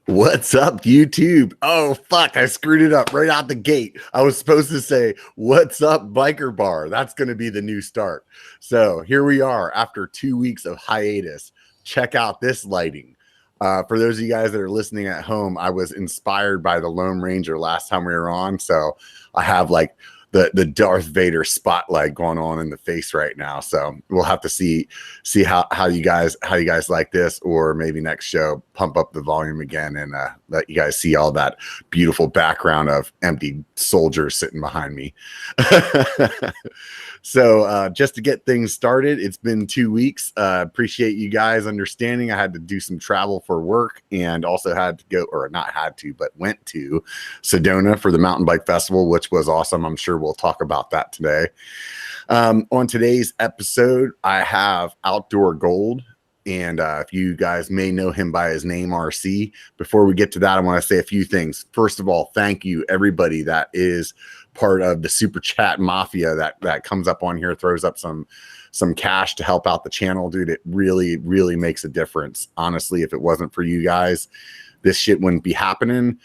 What's up, YouTube? Oh, fuck. I screwed it up right out the gate. I was supposed to say, what's up, Biker Bar? That's going to be the new start. So here we are after 2 weeks of hiatus. Check out this lighting. For those of you guys that are listening at home, I was inspired by the Lone Ranger last time we were on. So I have like the Darth Vader spotlight going on in the face right now. So we'll have to see how you guys like this, or maybe next show pump up the volume again and let you guys see all that beautiful background of empty soldiers sitting behind me. So just to get things started, it's been 2 weeks. Appreciate you guys understanding. I had to do some travel for work and also had to go, or not had to, but went to Sedona for the mountain bike festival, which was awesome. I'm sure we'll talk about that today. On today's episode, I have Outdoor Gold. And if you guys may know him by his name, RC. Before we get to that, I want to say a few things. First of all, thank you, everybody that is part of the Super Chat Mafia that comes up on here, throws up some cash to help out the channel. Dude, it really, really makes a difference. Honestly, if it wasn't for you guys, this shit wouldn't be happening.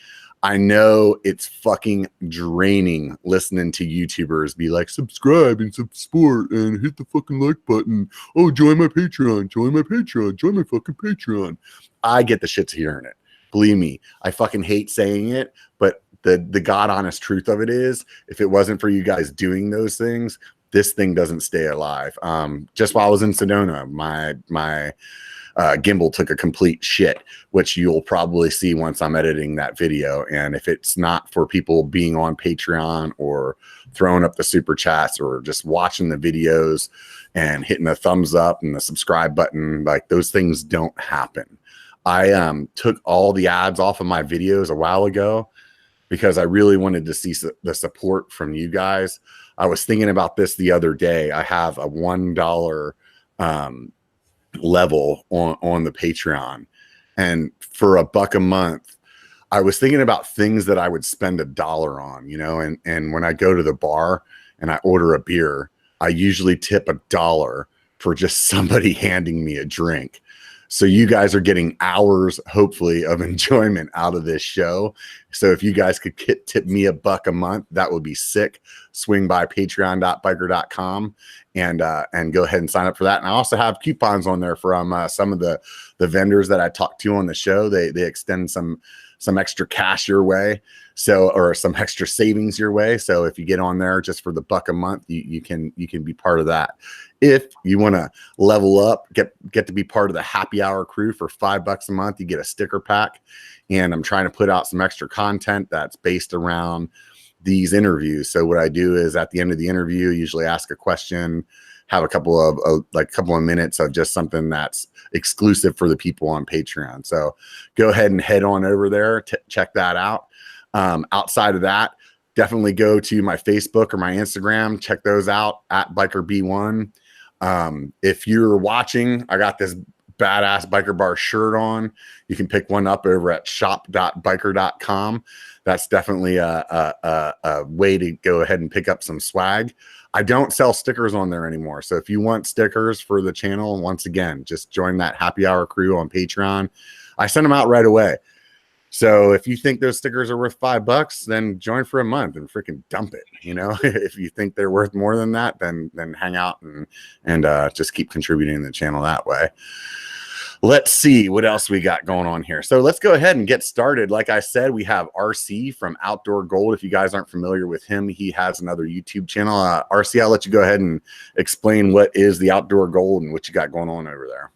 I know it's fucking draining listening to YouTubers be like, subscribe and support and hit the fucking like button. Oh, join my Patreon, join my Patreon, join my fucking Patreon. I get the shit to hearing it. Believe me, I fucking hate saying it, but the God honest truth of it is, if it wasn't for you guys doing those things, this thing doesn't stay alive. Just while I was in Sedona, my gimbal took a complete shit, which you'll probably see once I'm editing that video. And if it's not for people being on Patreon or throwing up the super chats or just watching the videos and hitting the thumbs up and the subscribe button, like those things don't happen. I took all the ads off of my videos a while ago because I really wanted to see the support from you guys. I was thinking about this the other day. I have a $1 level on the Patreon, and for $1 a month, I was thinking about things that I would spend $1 on, you know, and when I go to the bar and I order a beer, I usually tip $1 for just somebody handing me a drink. So you guys are getting hours, hopefully, of enjoyment out of this show. So if you guys could tip me $1 a month, that would be sick. Swing by patreon.biker.com and go ahead and sign up for that. And I also have coupons on there from some of the vendors that I talked to on the show. They extend some extra cash your way, or some extra savings your way. So if you get on there just for the $1 a month, you can be part of that. If you want to level up, get to be part of the happy hour crew for $5 a month, you get a sticker pack. And I'm trying to put out some extra content that's based around these interviews. So what I do is at the end of the interview, usually ask a question, have a couple of minutes of just something that's exclusive for the people on Patreon. So go ahead and head on over there to check that out. Outside of that, definitely go to my Facebook or my Instagram, check those out at Biker B1. If you're watching, I got this badass Biker Bar shirt on. You can pick one up over at shop.biker.com. That's definitely a way to go ahead and pick up some swag. I don't sell stickers on there anymore. So if you want stickers for the channel, once again, just join that happy hour crew on Patreon. I send them out right away. So if you think those stickers are worth $5, then join for a month and freaking dump it. You know, if you think they're worth more than that, then hang out and just keep contributing to the channel that way. Let's see what else we got going on here. So let's go ahead and get started. Like I said, we have RC from Outdoor Gold. If you guys aren't familiar with him, he has another YouTube channel. RC, I'll let you go ahead and explain what is the Outdoor Gold and what you got going on over there.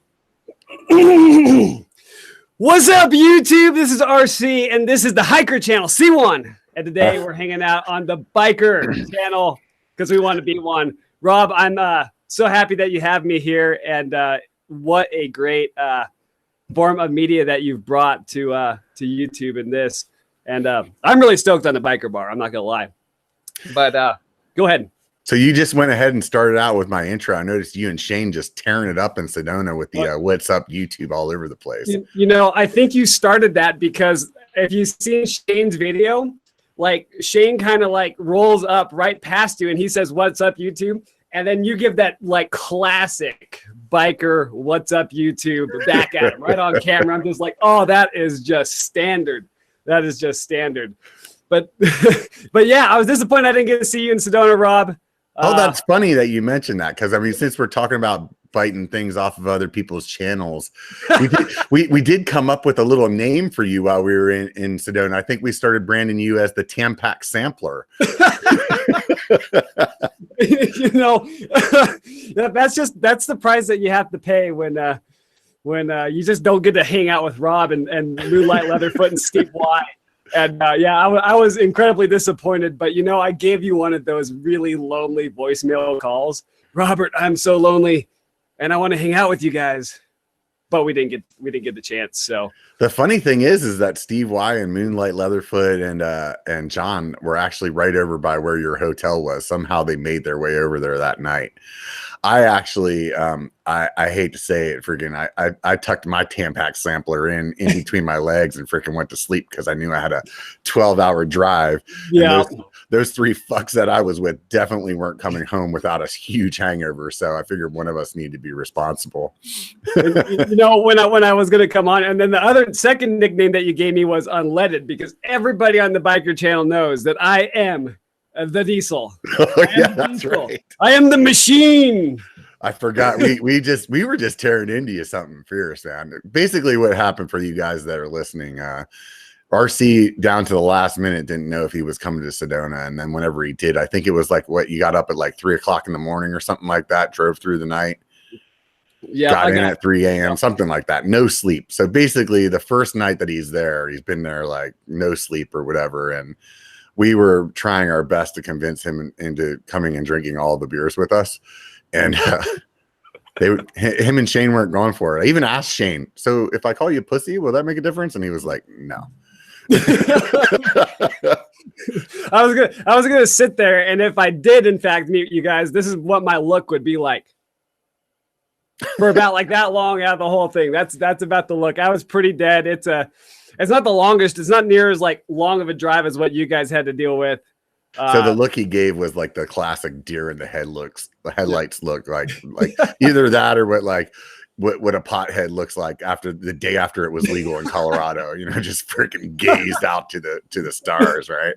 What's up, YouTube? This is RC, and this is the Hiker channel, C1. And today we're hanging out on the Biker channel because we want to be one. Rob, I'm so happy that you have me here, and what a great form of media that you've brought to YouTube and this. And I'm really stoked on the Biker Bar. I'm not gonna lie, but go ahead. So you just went ahead and started out with my intro. I noticed you and Shane just tearing it up in Sedona with the what's up YouTube all over the place. You know, I think you started that because if you see Shane's video, like Shane kind of like rolls up right past you and he says, "What's up, YouTube?" and then you give that like classic biker, what's up YouTube back at him right on camera. I'm just like, oh, that is just standard. That is just standard. But yeah, I was disappointed I didn't get to see you in Sedona, Rob. Oh, that's funny that you mentioned that, because I mean, since we're talking about biting things off of other people's channels, we did come up with a little name for you while we were in Sedona. I think we started branding you as the Tampax Sampler. You know, that's the price that you have to pay when you just don't get to hang out with Rob and Moonlight Leatherfoot and Steve Y. And I was incredibly disappointed, but you know, I gave you one of those really lonely voicemail calls. Robert, I'm so lonely and I want to hang out with you guys, but we didn't get the chance. So the funny thing is that Steve Y and Moonlight Leatherfoot and John were actually right over by where your hotel was. Somehow they made their way over there that night. I actually, I hate to say it, freaking, I tucked my Tampax sampler in between my legs and freaking went to sleep because I knew I had a 12-hour drive. Yeah. Those three fucks that I was with definitely weren't coming home without a huge hangover. So I figured one of us needed to be responsible. You know, when I was going to come on, and then the second nickname that you gave me was Unleaded, because everybody on the Biker channel knows that I am the Diesel. Oh, yeah, that's right. I am the machine. I forgot. We were just tearing into you something fierce, man. Basically, what happened for you guys that are listening, RC down to the last minute didn't know if he was coming to Sedona, and then whenever he did, I think it was like you got up at like 3 o'clock in the morning or something like that. Drove through the night. Yeah, got in at 3 a.m. something like that. No sleep. So basically, the first night that he's there, he's been there like no sleep or whatever, and we were trying our best to convince him into coming and drinking all the beers with us. And him and Shane weren't going for it. I even asked Shane, so if I call you pussy, will that make a difference? And he was like, no. I was gonna sit there, and if I did in fact mute you guys, this is what my look would be like for about like that long out of the whole thing. That's about the look. I was pretty dead. It's not the longest. It's not near as like long of a drive as what you guys had to deal with. So the look he gave was like the classic deer in the headlights look like either that or what a pothead looks like after the day after it was legal in Colorado, you know, just freaking gazed out to the stars. Right.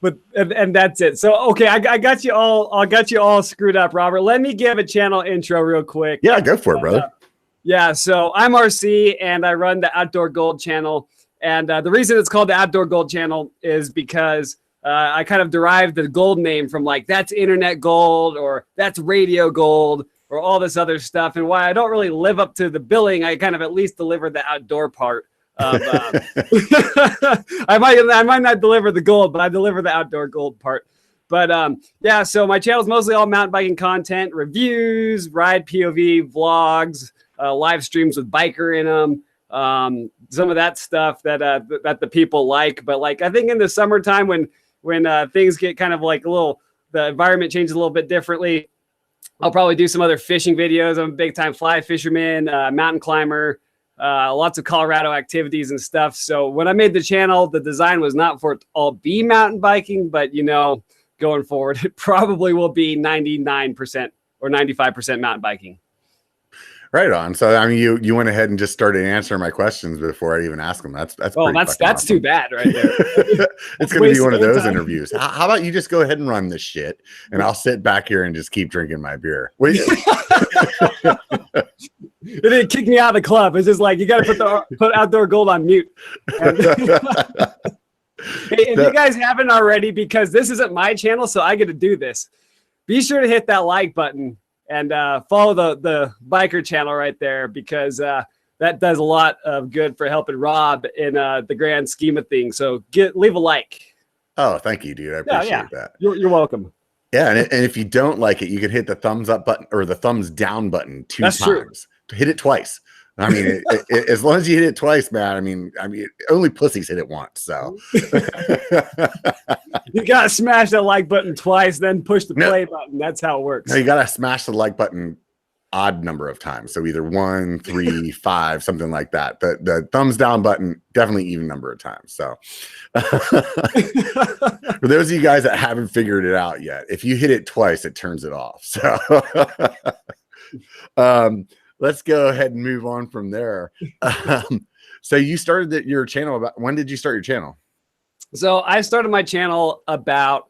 But, and that's it. So, okay. I got you all screwed up, Robert. Let me give a channel intro real quick. Yeah, go for it, brother. Yeah, so I'm RC and I run the Outdoor Gold channel. And the reason it's called the Outdoor Gold channel is because I kind of derived the gold name from like that's internet gold or that's radio gold or all this other stuff. And why I don't really live up to the billing, I kind of at least deliver the outdoor part. Of, I might not deliver the gold, but I deliver the outdoor gold part. But yeah, so my channel is mostly all mountain biking content, reviews, ride POV, vlogs, live streams with biker in them, some of that stuff that the people like. But like I think in the summertime when things get kind of like the environment changes a little bit differently, I'll probably do some other fishing videos. I'm a big time fly fisherman, mountain climber, lots of Colorado activities and stuff. So when I made the channel, the design was not for it to all be mountain biking, but you know, going forward, it probably will be 99% or 95% mountain biking. Right on. So I mean, you went ahead and just started answering my questions before I even asked them. That's awesome. Too bad, right there. It's going to be one of those interviews. How about you just go ahead and run this shit, and I'll sit back here and just keep drinking my beer. It didn't kick me out of the club. It's just like you got to put Outdoor Gold on mute. Hey, if you guys haven't already, because this isn't my channel, so I get to do this. Be sure to hit that like button. And follow the biker channel right there, because that does a lot of good for helping Rob in the grand scheme of things. So leave a like. Oh, thank you, dude. I appreciate that. You're welcome. Yeah, and if you don't like it, you can hit the thumbs up button or the thumbs down button two times. True. Hit it twice. I mean, as long as you hit it twice, man. I mean, only pussies hit it once. So you gotta smash that like button twice, then push the play button. That's how it works. No, you gotta smash the like button odd number of times. So either 1, 3, 5, something like that. The thumbs down button, definitely even number of times. So for those of you guys that haven't figured it out yet, if you hit it twice, it turns it off. So let's go ahead and move on from there. So you started your channel when did you start your channel? So I started my channel about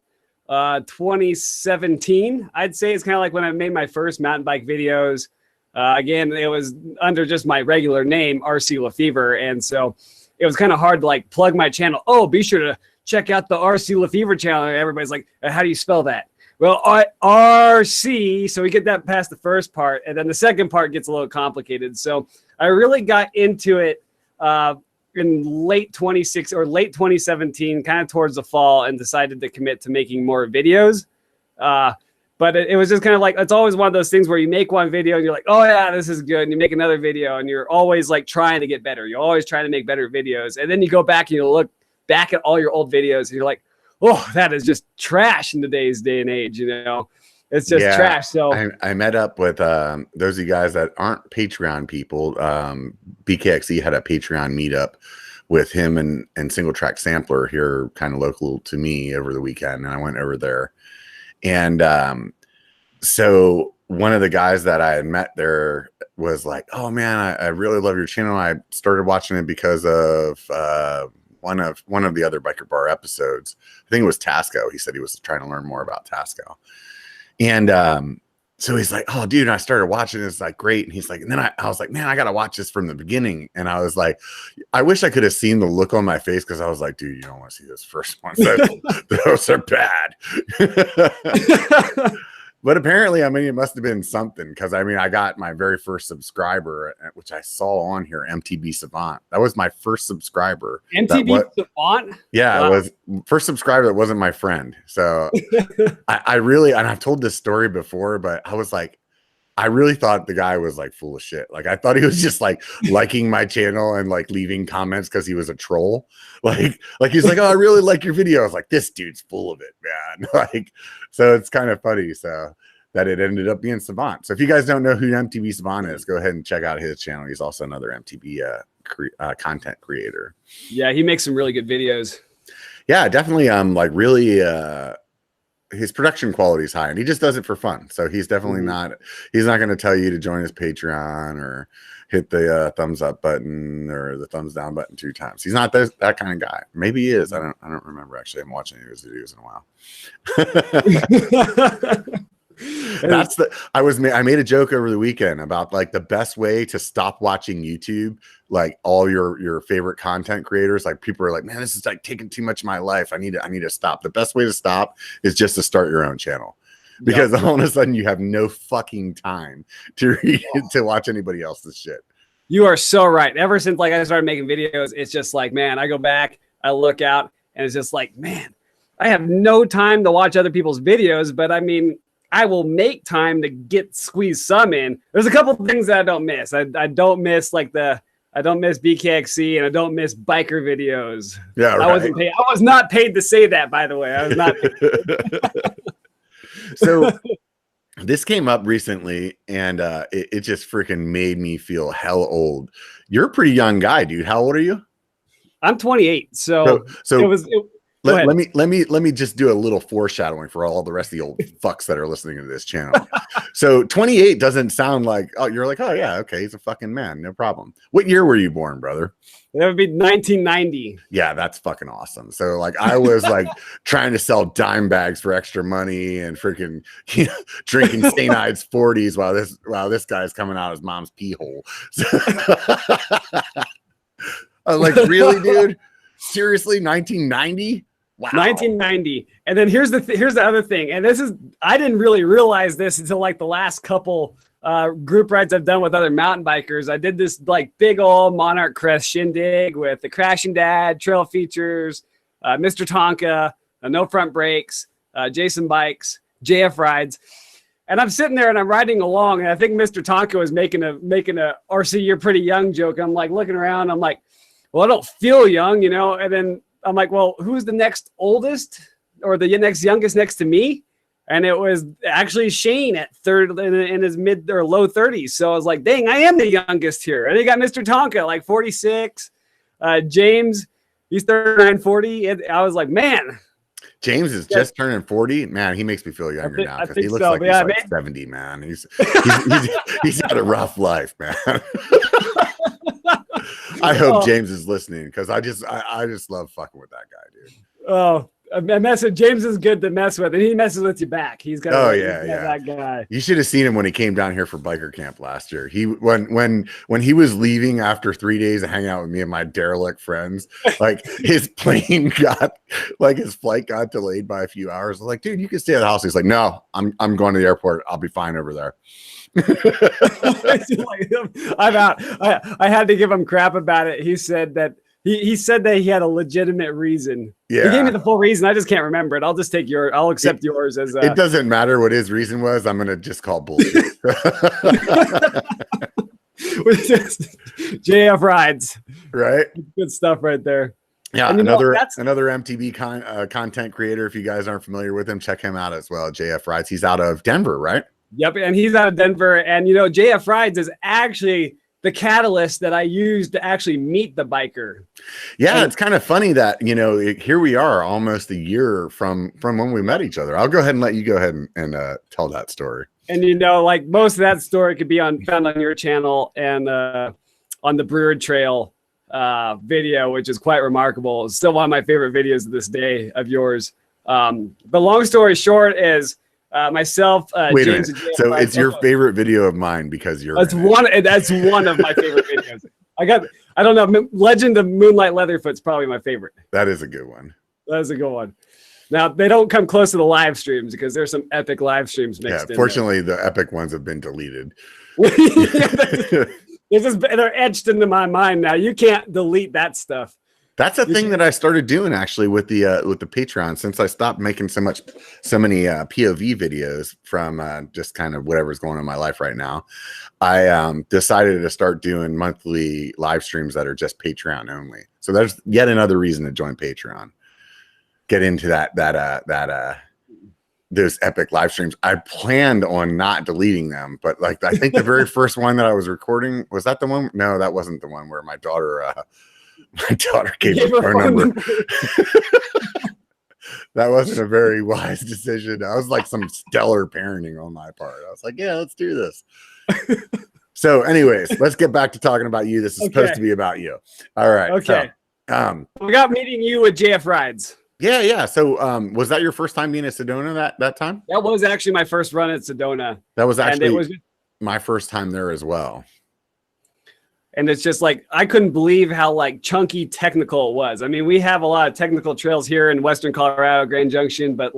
2017. I'd say it's kind of like when I made my first mountain bike videos. Again, it was under just my regular name, RC Lefevre. And so it was kind of hard to like plug my channel. Oh, be sure to check out the RC Lefevre channel. And everybody's like, how do you spell that? Well, RC. So we get that past the first part. And then the second part gets a little complicated. So I really got into it in late 2017, kind of towards the fall, and decided to commit to making more videos. But it was just kind of like, it's always one of those things where you make one video and you're like, oh yeah, this is good. And you make another video and you're always like trying to get better. You're always trying to make better videos. And then you go back and you look back at all your old videos and you're like, oh, that is just trash in today's day and age. You know, it's just trash. So I met up with those of you guys that aren't Patreon people. BKXE had a Patreon meetup with him and Single Track Sampler here, kind of local to me, over the weekend. And I went over there. And so one of the guys that I had met there was like, oh man, I really love your channel. I started watching it because of one of the other Biker Bar episodes. I think it was Tasco. He said he was trying to learn more about Tasco. And so he's like, oh dude, I started watching this, like great. And he's like, and then I was like, man, I gotta watch this from the beginning. And I was like, I wish I could have seen the look on my face, because I was like, dude, you don't want to see this first one. Those are bad. But apparently, I mean, it must have been something, because I mean, I got my very first subscriber, which I saw on here, MTB Savant. That was my first subscriber. MTB Savant? Yeah, wow. It was first subscriber that wasn't my friend. So I really, and I've told this story before, but I was like, I really thought the guy was like full of shit. Like I thought he was just like liking my channel and like leaving comments because he was a troll. Like he's like, oh, I really like your video. I was like, this dude's full of it, man. Like, so it's kind of funny. So that it ended up being Savant. So if you guys don't know who MTV Savant is, go ahead and check out his channel. He's also another MTV content creator. Yeah, he makes some really good videos. Yeah, definitely. Like really, his production quality is high, and he just does it for fun. So he's definitely he's not going to tell you to join his Patreon or hit the thumbs up button or the thumbs down button 2 times. He's not that kind of guy. Maybe he is. I don't remember, actually. I'm watching his videos in a while. I made a joke over the weekend about like the best way to stop watching YouTube, like all your favorite content creators. Like people are like, man, this is like taking too much of my life. I need to stop. The best way to stop is just to start your own channel, because all of a sudden you have no fucking time to watch anybody else's shit. You are so right. Ever since like I started making videos, it's just like, man, I go back, I look out, and it's just like, man, I have no time to watch other people's videos. But I mean, I will make time to squeeze some in. There's a couple of things that I don't miss. I don't miss I don't miss BKXE, and I don't miss biker videos. Yeah, right. I was not paid to say that, by the way. I was not paid. So this came up recently, and it just freaking made me feel hell old. You're a pretty young guy, dude. How old are you? I'm 28. So let me just do a little foreshadowing for all the rest of the old fucks that are listening to this channel. So 28 doesn't sound like, oh, you're like, oh yeah, okay, he's a fucking man, no problem. What year were you born, brother? That would be 1990. Yeah, that's fucking awesome. So like I was like trying to sell dime bags for extra money and freaking drinking St. Ides 40s while this guy's coming out of his mom's pee hole. So, I'm like, really, dude? Seriously, 1990? Wow. 1990. And then here's the other thing. And I didn't really realize this until like the last couple group rides I've done with other mountain bikers. I did this like big old Monarch Crest shindig with the Crashing Dad, Trail Features, Mr. Tonka, No Front Brakes, Jason Bikes, JF Rides. And I'm sitting there and I'm riding along, and I think Mr. Tonka was making a RC, you're pretty young joke. I'm like looking around, I'm like, well, I don't feel young, you know? And then I'm like, well, who's the next oldest or the next youngest next to me? And it was actually Shane at third in his mid or low 30s. So I was like, dang, I am the youngest here. And you got Mr. Tonka, like 46. James, he's 39, 40. And I was like, man. James is just turning 40. Man, he makes me feel younger now because he looks like he's like 70, man. He's had a rough life, man. I hope James is listening because I just love fucking with that guy, dude. Oh, James is good to mess with, and he messes with you back. He's got that guy. You should have seen him when he came down here for biker camp last year. He when he was leaving after 3 days of hanging out with me and my derelict friends, like his flight got delayed by a few hours. I was like, dude, you can stay at the house. He's like, no, I'm going to the airport. I'll be fine over there. I'm out. I had to give him crap about it. He said that he said that he had a legitimate reason. Yeah. He gave me the full reason. I just can't remember it. I'll just take I'll accept yours as it doesn't matter what his reason was. I'm going to just call bullshit. JF rides. Right. Good stuff right there. Yeah. Another MTB content creator. If you guys aren't familiar with him, check him out as well. JF rides. He's out of Denver, right? Yep. And he's out of Denver. And, JF rides is actually the catalyst that I used to actually meet the biker. Yeah, it's kind of funny that, here we are almost a year from when we met each other. I'll go ahead and let you go ahead and tell that story. And, like most of that story could be found on your channel and on the Brewer Trail video, which is quite remarkable. It's still one of my favorite videos of this day of yours. But long story short is, myself, Wait James. A minute. So it's your favorite video of mine because you're. That's one of my favorite videos. I don't know. Legend of Moonlight Leatherfoot's probably my favorite. That is a good one. That is a good one. Now they don't come close to the live streams because there's some epic live streams mixed in. Fortunately, the epic ones have been deleted. They're etched into my mind now. You can't delete that stuff. That's a thing that I started doing actually with the Patreon since I stopped making so many POV videos from just kind of whatever's going on in my life right now. I decided to start doing monthly live streams that are just Patreon only. So there's yet another reason to join Patreon. Get into those epic live streams. I planned on not deleting them, but I think the very first one that I was recording, was that the one? No, that wasn't the one where my daughter gave her phone number. That wasn't a very wise decision. That was like some stellar parenting on my part. I was like, yeah, let's do this. So anyways, let's get back to talking about you. This is supposed to be about you. All right. Okay. So, we got meeting you with JF Rides. Yeah. So was that your first time being at Sedona that time? That was actually my first run at Sedona. That was actually my first time there as well. And it's just I couldn't believe how chunky technical it was. I mean, we have a lot of technical trails here in Western Colorado, Grand Junction, but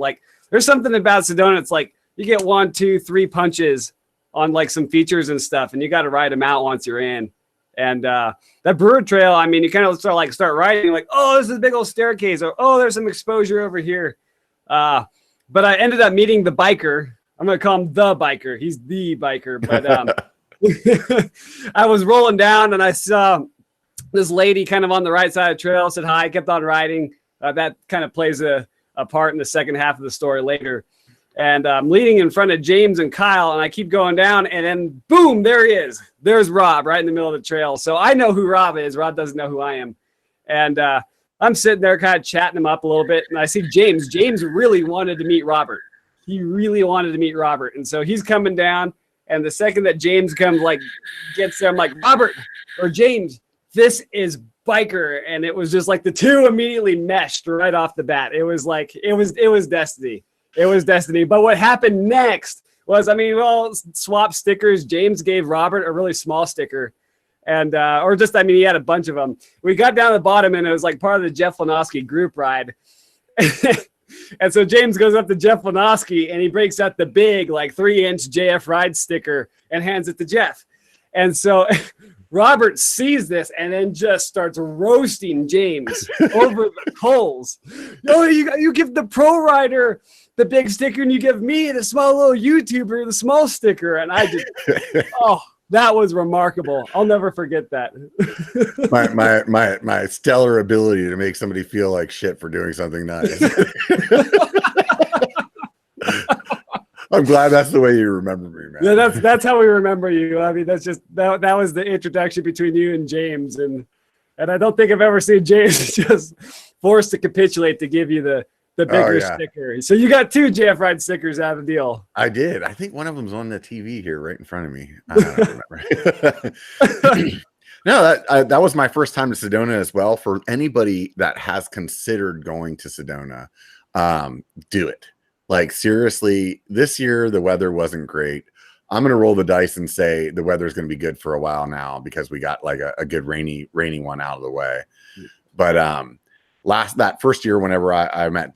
there's something about Sedona. It's you get 1, 2, 3 punches on some features and stuff, and you got to ride them out once you're in. And that Brewer Trail, I mean, you kind of start riding oh, this is a big old staircase, or oh, there's some exposure over here. But I ended up meeting the biker. I'm going to call him the biker. He's the biker, but I was rolling down and I saw this lady kind of on the right side of the trail, said hi, kept on riding. That kind of plays a part in the second half of the story later. And I'm leading in front of James and Kyle, and I keep going down, and then boom, there he is. There's Rob right in the middle of the trail. So I know who Rob is. Rob doesn't know who I am. And I'm sitting there kind of chatting him up a little bit, and I see James. James really wanted to meet Robert. He really wanted to meet Robert. And so he's coming down. And the second that James comes, gets there, I'm like, Robert or James, this is biker. And it was just the two immediately meshed right off the bat. It was it was destiny. It was destiny. But what happened next was, we'll swap stickers. James gave Robert a really small sticker. And, he had a bunch of them. We got down to the bottom and it was part of the Jeff Lenoski group ride. And so James goes up to Jeff Lenoski and he breaks out the big 3-inch JF Ride sticker and hands it to Jeff. And so Robert sees this and then just starts roasting James over the coals. You give the pro rider the big sticker and you give me, the small little YouTuber, the small sticker. And I just, that was remarkable. I'll never forget that. my stellar ability to make somebody feel like shit for doing something nice. I'm glad that's the way you remember me, man. Yeah, that's how we remember you. I mean, that's just that was the introduction between you and James, and I don't think I've ever seen James just forced to capitulate to give you the bigger sticker. So you got 2 JF Ride stickers out of the deal. I did. I think one of them's on the TV here right in front of me. I don't remember. No, that was my first time to Sedona as well. For anybody that has considered going to Sedona, do it. Like, seriously, this year the weather wasn't great. I'm gonna roll the dice and say the weather's gonna be good for a while now because we got like a good rainy one out of the way. But that first year, whenever I met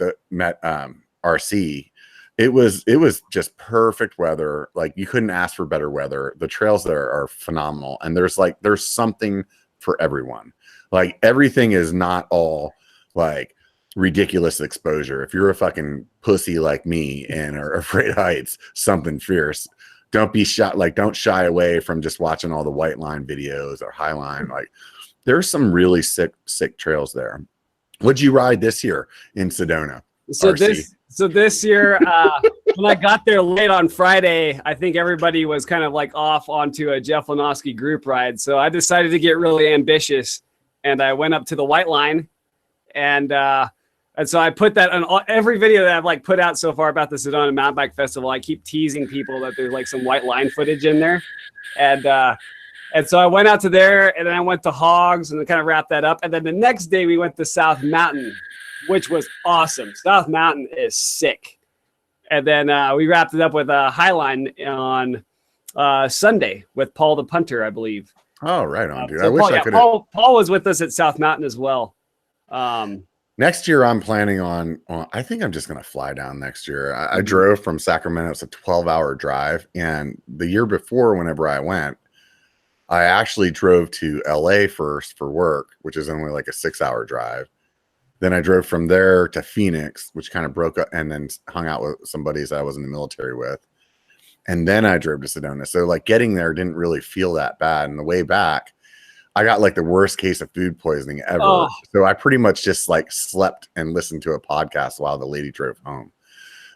RC, it was just perfect weather. Like, you couldn't ask for better weather. The trails there are phenomenal, and there's something for everyone. Like, everything is not all like ridiculous exposure. If you're a fucking pussy like me and are afraid of heights, something fierce. Don't shy away from just watching all the white line videos or high line. Like, there's some really sick trails there. What'd you ride this year in Sedona? So this year, when I got there late on Friday, I think everybody was kind of like off onto a Jeff Lenoski group ride. So I decided to get really ambitious, and I went up to the white line, and so I put that on every video that I've like put out so far about the Sedona Mountain Bike Festival. I keep teasing people that there's like some white line footage in there, and so I went out to there, and then I went to Hogs, and then kind of wrapped that up. And then the next day we went to South Mountain, which was awesome. South Mountain is sick. And then we wrapped it up with a Highline on Sunday with Paul the punter, I believe. Oh, right on, dude. So I wish I could. Paul was with us at South Mountain as well. Next year, I'm planning on I think I'm just going to fly down next year. I drove from Sacramento. It's a 12-hour drive. And the year before, whenever I went, I actually drove to LA first for work, which is only like a 6-hour drive. Then I drove from there to Phoenix, which kind of broke up, and then hung out with some buddies I was in the military with. And then I drove to Sedona. So like getting there didn't really feel that bad. And the way back, I got like the worst case of food poisoning ever. Oh. So I pretty much just like slept and listened to a podcast while the lady drove home.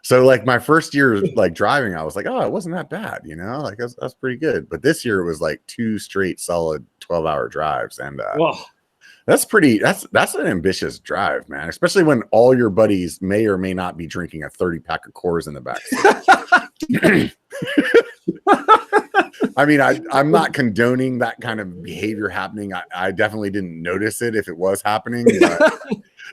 So like my first year like driving, I was like, oh, it wasn't that bad, you know, like that's pretty good. But this year it was like 2 straight solid 12-hour drives. And that's an ambitious drive, man, especially when all your buddies may or may not be drinking a 30-pack of Coors in the back. I mean, I'm not condoning that kind of behavior happening. I definitely didn't notice it if it was happening. But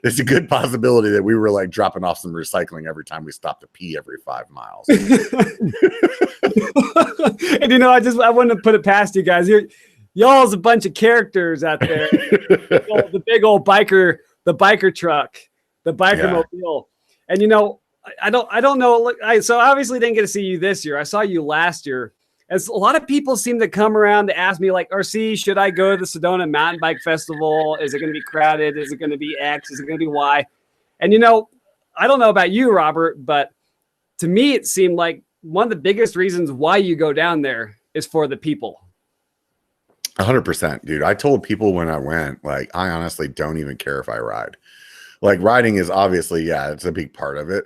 there's a good possibility that we were like dropping off some recycling every time we stopped to pee every 5 miles. And you know, I wouldn't have put it past you guys. Y'all's a bunch of characters out there. The big old biker, the biker truck, the biker mobile. And you know, I don't know. Look, so obviously didn't get to see you this year. I saw you last year. As a lot of people seem to come around to ask me, like, RC, should I go to the Sedona Mountain Bike Festival? Is it going to be crowded? Is it going to be X? Is it going to be Y? And, you know, I don't know about you, Robert, but to me, it seemed like one of the biggest reasons why you go down there is for the people. 100%, dude. I told people when I went, like, I honestly don't even care if I ride. Like, riding is obviously, it's a big part of it.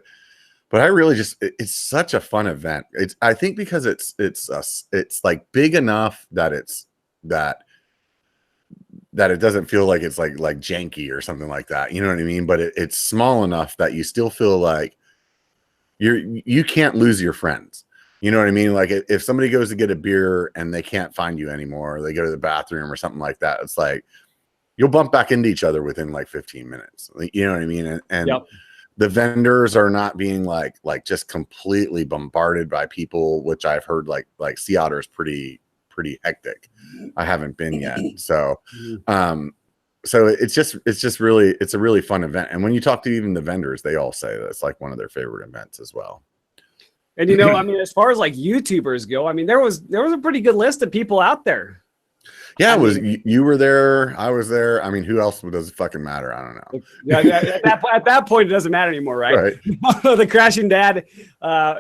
But I really it's such a fun event. I think because it's like big enough that that it doesn't feel like it's like janky or something like that. You know what I mean? But it's small enough that you still feel like you can't lose your friends. You know what I mean? Like if somebody goes to get a beer and they can't find you anymore, or they go to the bathroom or something like that, it's like you'll bump back into each other within like 15 minutes. You know what I mean? And yep. The vendors are not being like just completely bombarded by people, which I've heard like Sea Otter's pretty hectic. I haven't been yet. So so it's a really fun event. And when you talk to even the vendors, they all say that it's like one of their favorite events as well. And you know, I mean, as far as like YouTubers go, I mean, there was a pretty good list of people out there. Yeah, you were there. I was there. I mean, who else does it fucking matter? I don't know. Yeah, at that point, it doesn't matter anymore, right? The Crashing Dad,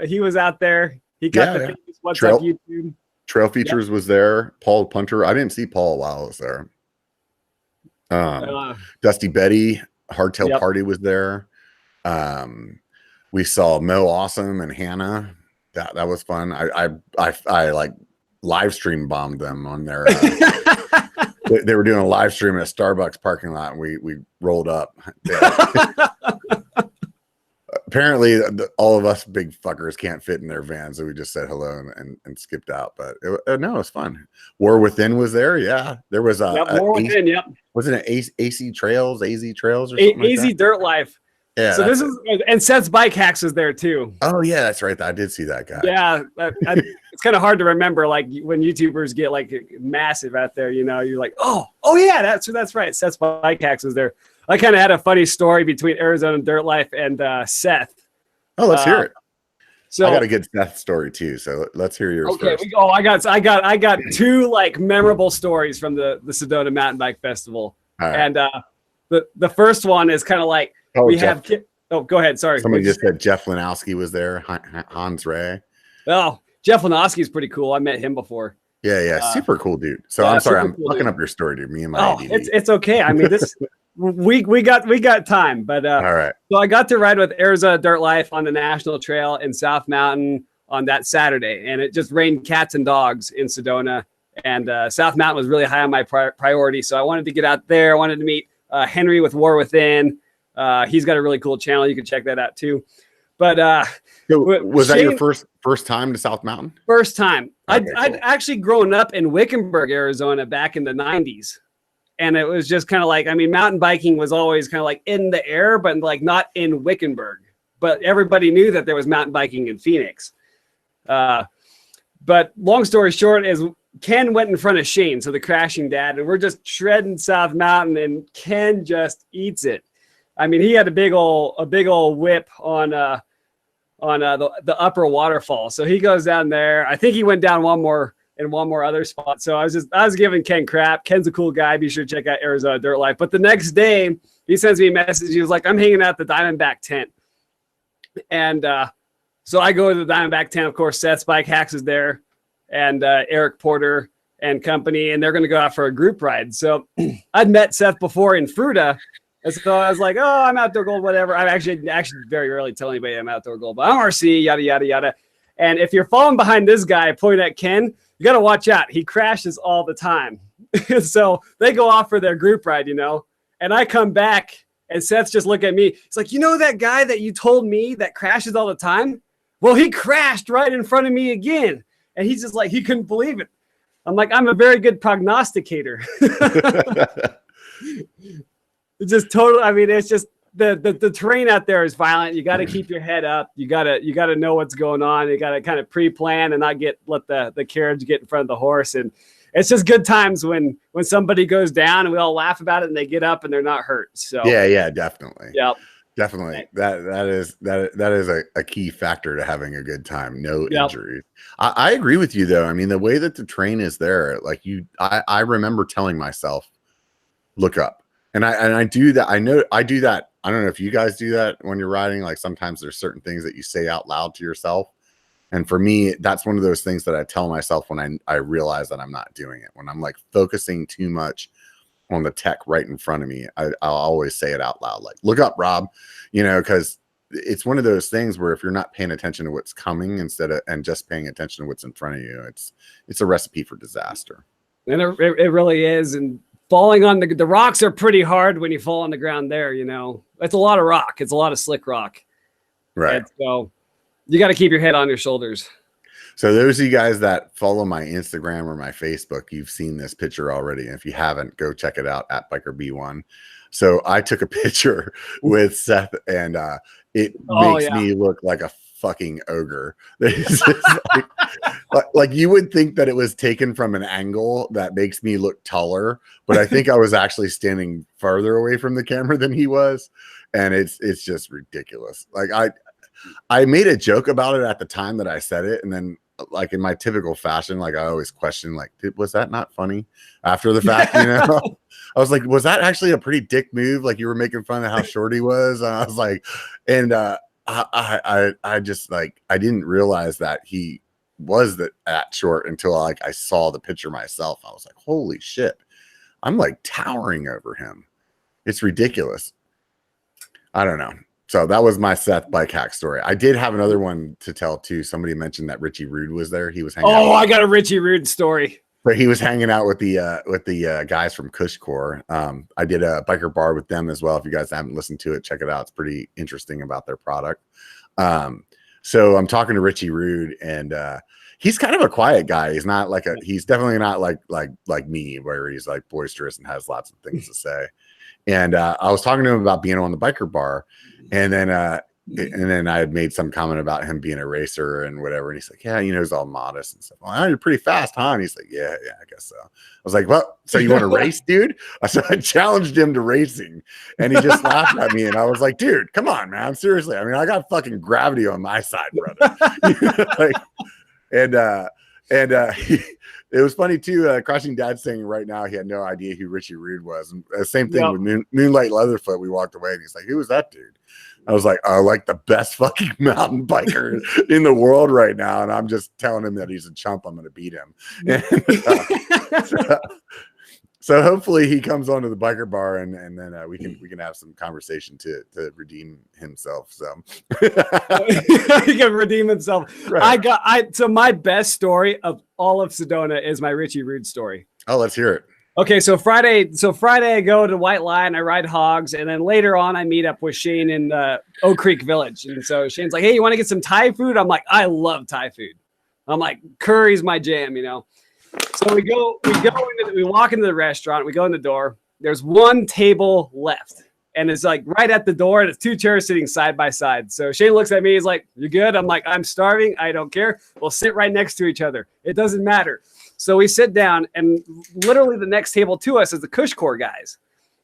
he was out there. He got the famous What's Up YouTube. Trail Features was there. Paul Punter. I didn't see Paul while I was there. Dusty Betty, Hardtail Party was there. We saw Mo Awesome and Hannah. That was fun. I like live stream bombed them on their they were doing a live stream in a Starbucks parking lot, and we rolled up. Apparently all of us big fuckers can't fit in their van, so we just said hello and skipped out. But it was fun. War Within was there. Yeah, there was War Within. Yep. Wasn't it AC Trails, AZ Trails, or something AZ like Dirt Life? Yeah. So this is, and Seth's Bike Hacks is there too. Oh yeah, that's right. I did see that guy. Yeah, it's kind of hard to remember, like when YouTubers get like massive out there. You know, you're like, oh yeah, that's right. Seth's Bike Hacks was there. I kind of had a funny story between Arizona Dirt Life and Seth. Oh, let's hear it. So I got a good Seth story too. So let's hear yours first. I got two like memorable stories from the Sedona Mountain Bike Festival. Right. And the first one is kind of like go ahead. Sorry. Somebody just said Jeff Lanowski was there. Hans Ray. Oh, Jeff Lanowski is pretty cool. I met him before. Yeah. Super cool dude. So I'm sorry. I'm fucking up your story, dude. Me and my ADD. It's okay. I mean, this we got time, but all right. So I got to ride with Arizona Dirt Life on the National Trail in South Mountain on that Saturday, and it just rained cats and dogs in Sedona. And South Mountain was really high on my priority, so I wanted to get out there. I wanted to meet Henry with War Within. He's got a really cool channel. You can check that out too. But was that your first time to South Mountain? First time. Okay, I'd actually grown up in Wickenburg, Arizona, back in the 90s. And it was just kind of like, I mean, mountain biking was always kind of like in the air, but like not in Wickenburg. But everybody knew that there was mountain biking in Phoenix. But long story short is Ken went in front of Shane, so the crashing dad, and we're just shredding South Mountain, and Ken just eats it. I mean, he had a big old whip on the upper waterfall. So he goes down there. I think he went down one more other spot. So I was giving Ken crap. Ken's a cool guy. Be sure to check out Arizona Dirt Life. But the next day he sends me a message. He was like, I'm hanging out at the Diamondback tent. And so I go to the Diamondback tent. Of course, Seth's Bike Hacks is there, and Eric Porter and company, and they're going to go out for a group ride. So I'd met Seth before in Fruta. And so I was like, oh, I'm Outdoor Gold, whatever. I actually very rarely tell anybody I'm Outdoor Gold, but I'm RC, yada, yada, yada. And if you're following behind this guy pointing at Ken, you got to watch out. He crashes all the time. So they go off for their group ride, you know, and I come back and Seth's just looking at me. It's like, you know, that guy that you told me that crashes all the time? Well, he crashed right in front of me again. And he's just like, he couldn't believe it. I'm like, I'm a very good prognosticator. It's just total. I mean, it's just the terrain out there is violent. You got to keep your head up. You got to know what's going on. You got to kind of pre-plan and not let the carriage get in front of the horse. And it's just good times when somebody goes down and we all laugh about it and they get up and they're not hurt. So yeah, definitely. Yep. Definitely. That is a key factor to having a good time. No injuries. I agree with you though. I mean, the way that the train is there, like I remember telling myself, look up. And I do that. I do that. I don't know if you guys do that when you're riding. Like sometimes there's certain things that you say out loud to yourself. And for me, that's one of those things that I tell myself when I realize that I'm not doing it. When I'm like focusing too much on the tech right in front of me, I'll always say it out loud. Like, look up, Rob, you know, because it's one of those things where if you're not paying attention to what's coming and just paying attention to what's in front of you, it's a recipe for disaster. And it really is. And falling on the rocks are pretty hard when you fall on the ground there, you know. It's a lot of rock. It's a lot of slick rock. Right. And so you got to keep your head on your shoulders. So those of you guys that follow my Instagram or my Facebook, you've seen this picture already. And if you haven't, go check it out at Biker B1. So I took a picture with Seth and it makes me look like a fucking ogre. Like you would think that it was taken from an angle that makes me look taller, but I think I was actually standing farther away from the camera than he was, and it's just ridiculous. Like I made a joke about it at the time that I said it, and then like in my typical fashion, like I always question, like, was that not funny after the fact? You know, I was like, was that actually a pretty dick move? Like you were making fun of how short he was, and I was like, and I just like I didn't realize that he was that short until I saw the picture myself. I was like, holy shit, I'm like towering over him. It's ridiculous. I don't know. So that was my Seth bike hack story. I did have another one to tell too. Somebody mentioned that Richie Rude was there. He was hanging out. I got a Richie Rude story. But he was hanging out with the guys from KER. I did a biker bar with them as well. If you guys haven't listened to it, check it out. It's pretty interesting about their product. So I'm talking to Richie Rude, and he's kind of a quiet guy. He's not like he's definitely not like me, where he's like boisterous and has lots of things to say. And I was talking to him about being on the biker bar, and then I had made some comment about him being a racer and whatever. And he's like, yeah, he's all modest and stuff. Well, you're pretty fast, huh? And he's like, yeah, I guess so. I was like, well, so you want to race, dude? So I challenged him to racing, and he just laughed at me. And I was like, dude, come on, man. Seriously. I mean, I got fucking gravity on my side, brother. It was funny too. Crushing Dad saying right now he had no idea who Richie Rude was. And same thing with Moonlight Leatherfoot. We walked away, and he's like, who was that dude? I was like, like the best fucking mountain biker in the world right now. And I'm just telling him that he's a chump. I'm going to beat him. And, so hopefully he comes onto the biker bar, and then we can have some conversation to redeem himself. So he can redeem himself. Right. So my best story of all of Sedona is my Richie Rude story. Oh, let's hear it. Okay, so Friday I go to White Lion, I ride hogs, and then later on I meet up with Shane in Oak Creek Village. And so Shane's like, hey, you want to get some Thai food? I'm like, I love Thai food. I'm like, curry's my jam, So we walk into the restaurant, we go in the door. There's one table left, and it's like right at the door, and it's two chairs sitting side by side. So Shane looks at me, he's like, you good? I'm like, I'm starving, I don't care. We'll sit right next to each other. It doesn't matter. So we sit down, and literally the next table to us is the KER guys.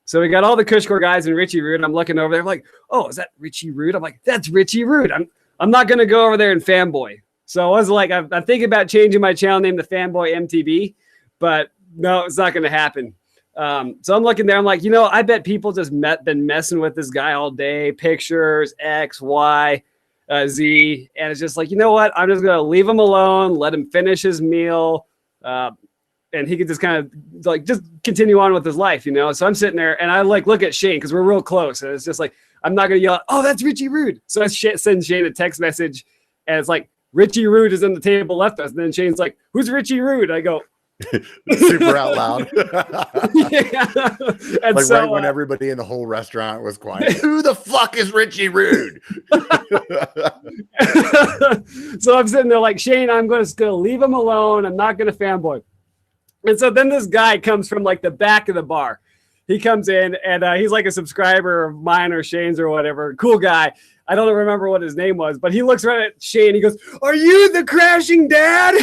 So we got all the KER guys and Richie Rude. I'm looking over there, I'm like, oh, is that Richie Rude? I'm like, that's Richie Rude. I'm not gonna go over there and fanboy. So I was like, I'm thinking about changing my channel name to Fanboy MTB, but no, it's not gonna happen. So I'm looking there, I'm like, I bet people just been messing with this guy all day, pictures, X, Y, Z, and it's just like, you know what? I'm just gonna leave him alone, let him finish his meal. And he could just kind of just continue on with his life, So I'm sitting there, and I look at Shane because we're real close, and it's just like, I'm not gonna yell, oh, that's Richie Rude. So I send Shane a text message, and it's like, Richie Rude is in the table left us, and then Shane's like, who's Richie Rude? I go, super out loud. Yeah. And so, right when everybody in the whole restaurant was quiet, who the fuck is Richie Rude? So I'm sitting there like, Shane, I'm just gonna leave him alone. I'm not gonna fanboy. And so then this guy comes from the back of the bar. He comes in, and he's like a subscriber of mine or Shane's or whatever. Cool guy. I don't remember what his name was, but he looks right at Shane. He goes, are you the crashing dad?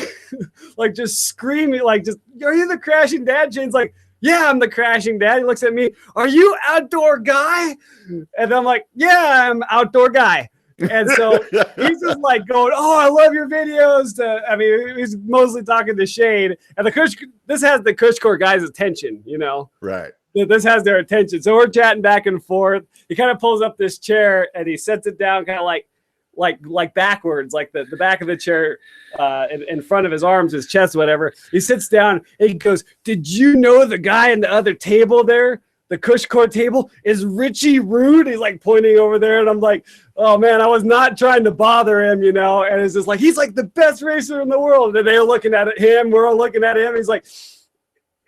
Just screaming, are you the crashing dad? Shane's like, yeah, I'm the crashing dad. He looks at me, are you outdoor guy? And I'm like, yeah, I'm outdoor guy. And so he's just going, oh, I love your videos. He's mostly talking to Shane. And this has the KER guys' attention, Right. This has their attention. So we're chatting back and forth. He kind of pulls up this chair, and he sets it down kind of like backwards, like the back of the chair in front of his arms, his chest, whatever. He sits down, and he goes, did you know the guy in the other table there, the KER table, is Richie Rude? He's pointing over there, and I'm like, oh man, I was not trying to bother him, and it's just he's the best racer in the world. And they're looking at him, we're all looking at him. He's like,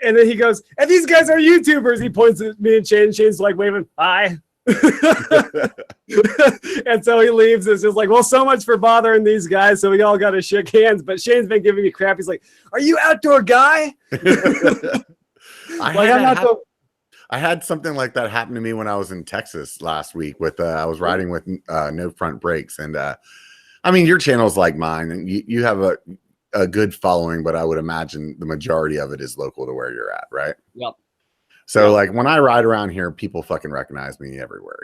and then he goes, and these guys are YouTubers. He points at me and Shane. Shane's waving, hi. And so he leaves. It's just well, so much for bothering these guys. So we all got to shake hands. But Shane's been giving me crap. He's like, are you outdoor guy? I had something like that happen to me when I was in Texas last week with I was riding with no front brakes. And your channel's like mine, and you have a good following, but I would imagine the majority of it is local to where you're at, right? Yep. So when I ride around here, people fucking recognize me everywhere.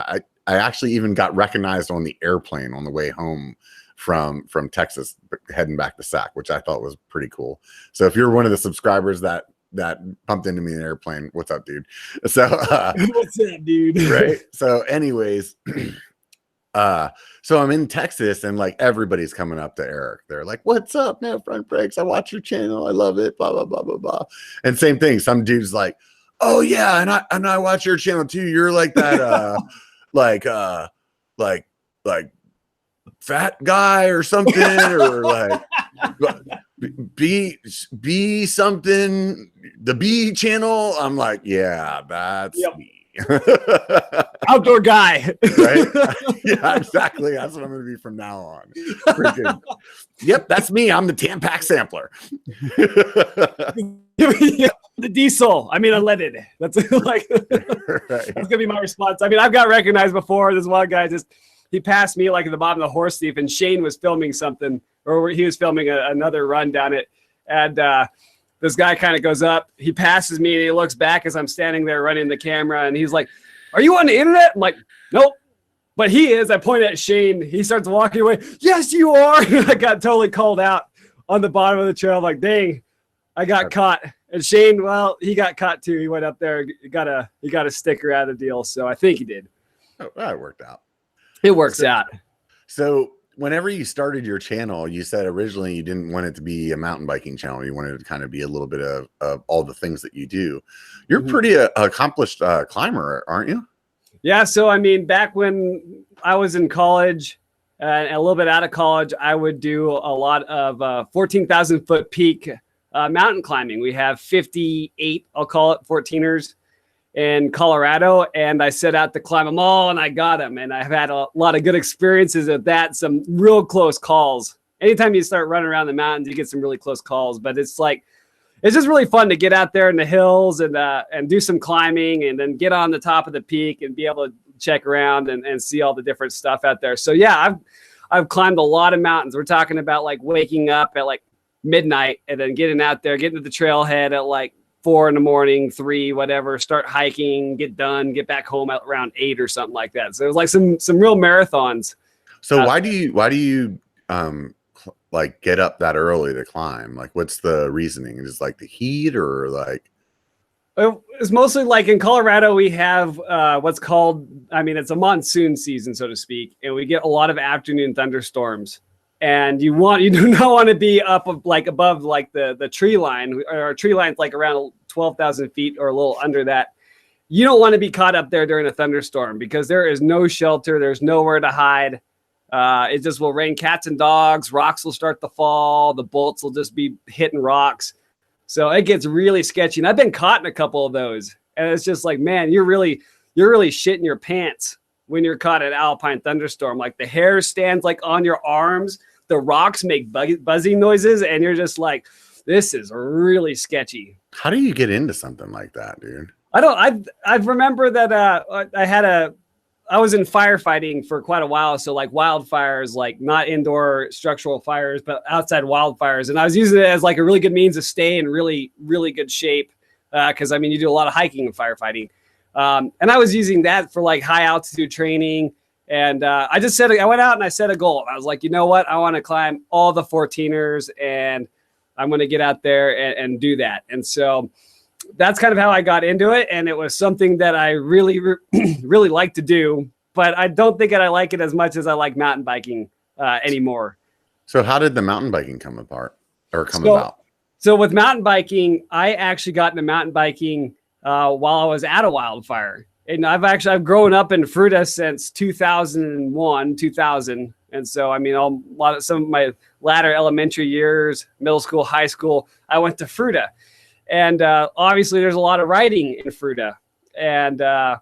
I actually even got recognized on the airplane on the way home from Texas, heading back to SAC, which I thought was pretty cool. So if you're one of the subscribers that bumped into me in an airplane, what's up, dude? So what's up, dude? Right. So anyways, so I'm in Texas, and everybody's coming up to Eric. They're like, what's up, man? Front brakes. I watch your channel. I love it. Blah, blah, blah, blah, blah. And same thing. Some dude's like, oh yeah. And I watch your channel too. You're like that, like fat guy or something, or like be something, the B channel. I'm like, yeah, that's me. Outdoor guy. Right? Yeah, exactly. That's what I'm going to be from now on. Freaking, yep, that's me. I'm the Tampax sampler. The diesel. I mean, unleaded. That's like, Right. That's going to be my response. I mean, I've got recognized before. This one guy he passed me like at the bottom of the horse thief, and Shane was filming something, or he was filming another run down it. And this guy kind of goes up, he passes me, and he looks back as I'm standing there running the camera, and he's like, "Are you on the internet?" I'm like, "Nope." But he is. I point at Shane. He starts walking away. "Yes, you are." I got totally called out on the bottom of the trail. I'm like, dang, I got caught. And Shane, well, he got caught too. He went up there, he got a sticker out of the deal. So I think he did. Oh, well, it worked out. It works out. So whenever you started your channel, you said originally you didn't want it to be a mountain biking channel. You wanted it to kind of be a little bit of all the things that you do. You're pretty accomplished climber, aren't you? Yeah. So, I mean, back when I was in college and a little bit out of college, I would do a lot of 14,000 foot peak mountain climbing. We have 58, I'll call it 14ers in Colorado. And I set out to climb them all, and I got them. And I've had a lot of good experiences at that. Some real close calls. Anytime you start running around the mountains, you get some really close calls, but it's just really fun to get out there in the hills and do some climbing, and then get on the top of the peak and be able to check around and see all the different stuff out there. So yeah, I've climbed a lot of mountains. We're talking about like waking up at like midnight and then getting out there, getting to the trailhead at like 4 a.m, 3, whatever, start hiking, get done, get back home at around 8 or something like that. So it was like some real marathons. So why do you like get up that early to climb? Like, what's the reasoning? Is it like the heat, or like? It's mostly like in Colorado, we have what's called, I mean, it's a monsoon season, so to speak, and we get a lot of afternoon thunderstorms. And you do not want to be up like above like the tree line. Our tree line's like around 12,000 feet or a little under that. You don't want to be caught up there during a thunderstorm, because there is no shelter. There's nowhere to hide. It just will rain cats and dogs. Rocks will start to fall. The bolts will just be hitting rocks. So it gets really sketchy. And I've been caught in a couple of those. And it's just like, man, you're really shitting your pants when you're caught in an alpine thunderstorm. Like the hair stands like on your arms. The rocks make buzzing noises. And you're just like, this is really sketchy. How do you get into something like that, dude? I remember that I was in firefighting for quite a while. So like wildfires, like not indoor structural fires, but outside wildfires. And I was using it as like a really good means of staying in really, really good shape. Cause I mean, you do a lot of hiking and firefighting. And I was using that for like high altitude training. And I went out and I set a goal. I was like, you know what? I want to climb all the 14ers, and I'm going to get out there and do that. And so that's kind of how I got into it. And it was something that I really, really like to do, but I don't think that I like it as much as I like mountain biking anymore. So how did the mountain biking come about? So with mountain biking, I actually got into mountain biking while I was at a wildfire. And I've grown up in Fruita since 2000. And so, I mean, some of my latter elementary years, middle school, high school, I went to Fruita. And obviously there's a lot of riding in Fruita. And I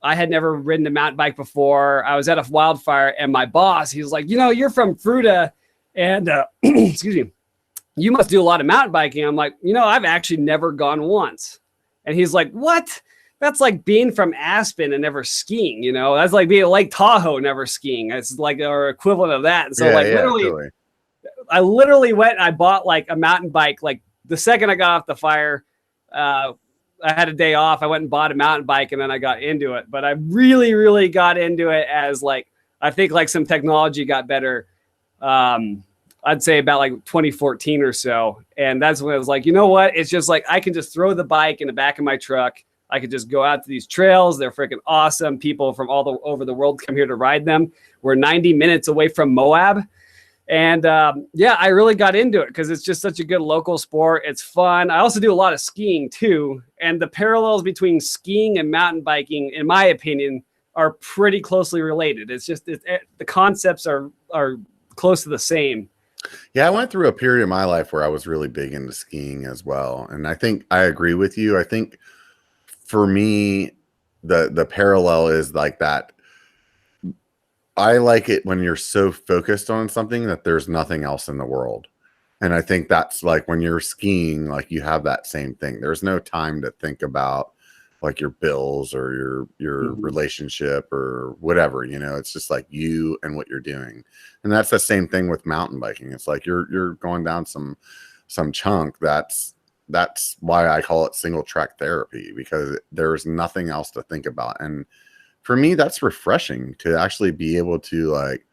had never ridden a mountain bike before. I was at a wildfire, and my boss, he was like, you're from Fruita, and excuse me, you must do a lot of mountain biking. I'm like, I've actually never gone once. And he's like, what? That's like being from Aspen and never skiing, That's like being at Lake Tahoe, never skiing. It's like our equivalent of that. And so totally. I literally went and I bought like a mountain bike. Like the second I got off the fire, I had a day off. I went and bought a mountain bike, and then I got into it. But I really, really got into it as like, I think like some technology got better. I'd say about like 2014 or so. And that's when I was like, you know what? It's just like, I can just throw the bike in the back of my truck. I could just go out to these trails. They're freaking awesome. People from all over the world come here to ride them. We're 90 minutes away from Moab. And I really got into it because it's just such a good local sport. It's fun. I also do a lot of skiing too. And the parallels between skiing and mountain biking, in my opinion, are pretty closely related. It's just the concepts are close to the same. Yeah, I went through a period of my life where I was really big into skiing as well. And I think I agree with you. I think for me, the parallel is like that. I like it when you're so focused on something that there's nothing else in the world. And I think that's like when you're skiing, like you have that same thing. There's no time to think about like your bills or your relationship or whatever, you know, it's just like you and what you're doing. And that's the same thing with mountain biking. It's like you're going down some chunk. That's why I call it single track therapy, because there's nothing else to think about. And for me, that's refreshing to actually be able to like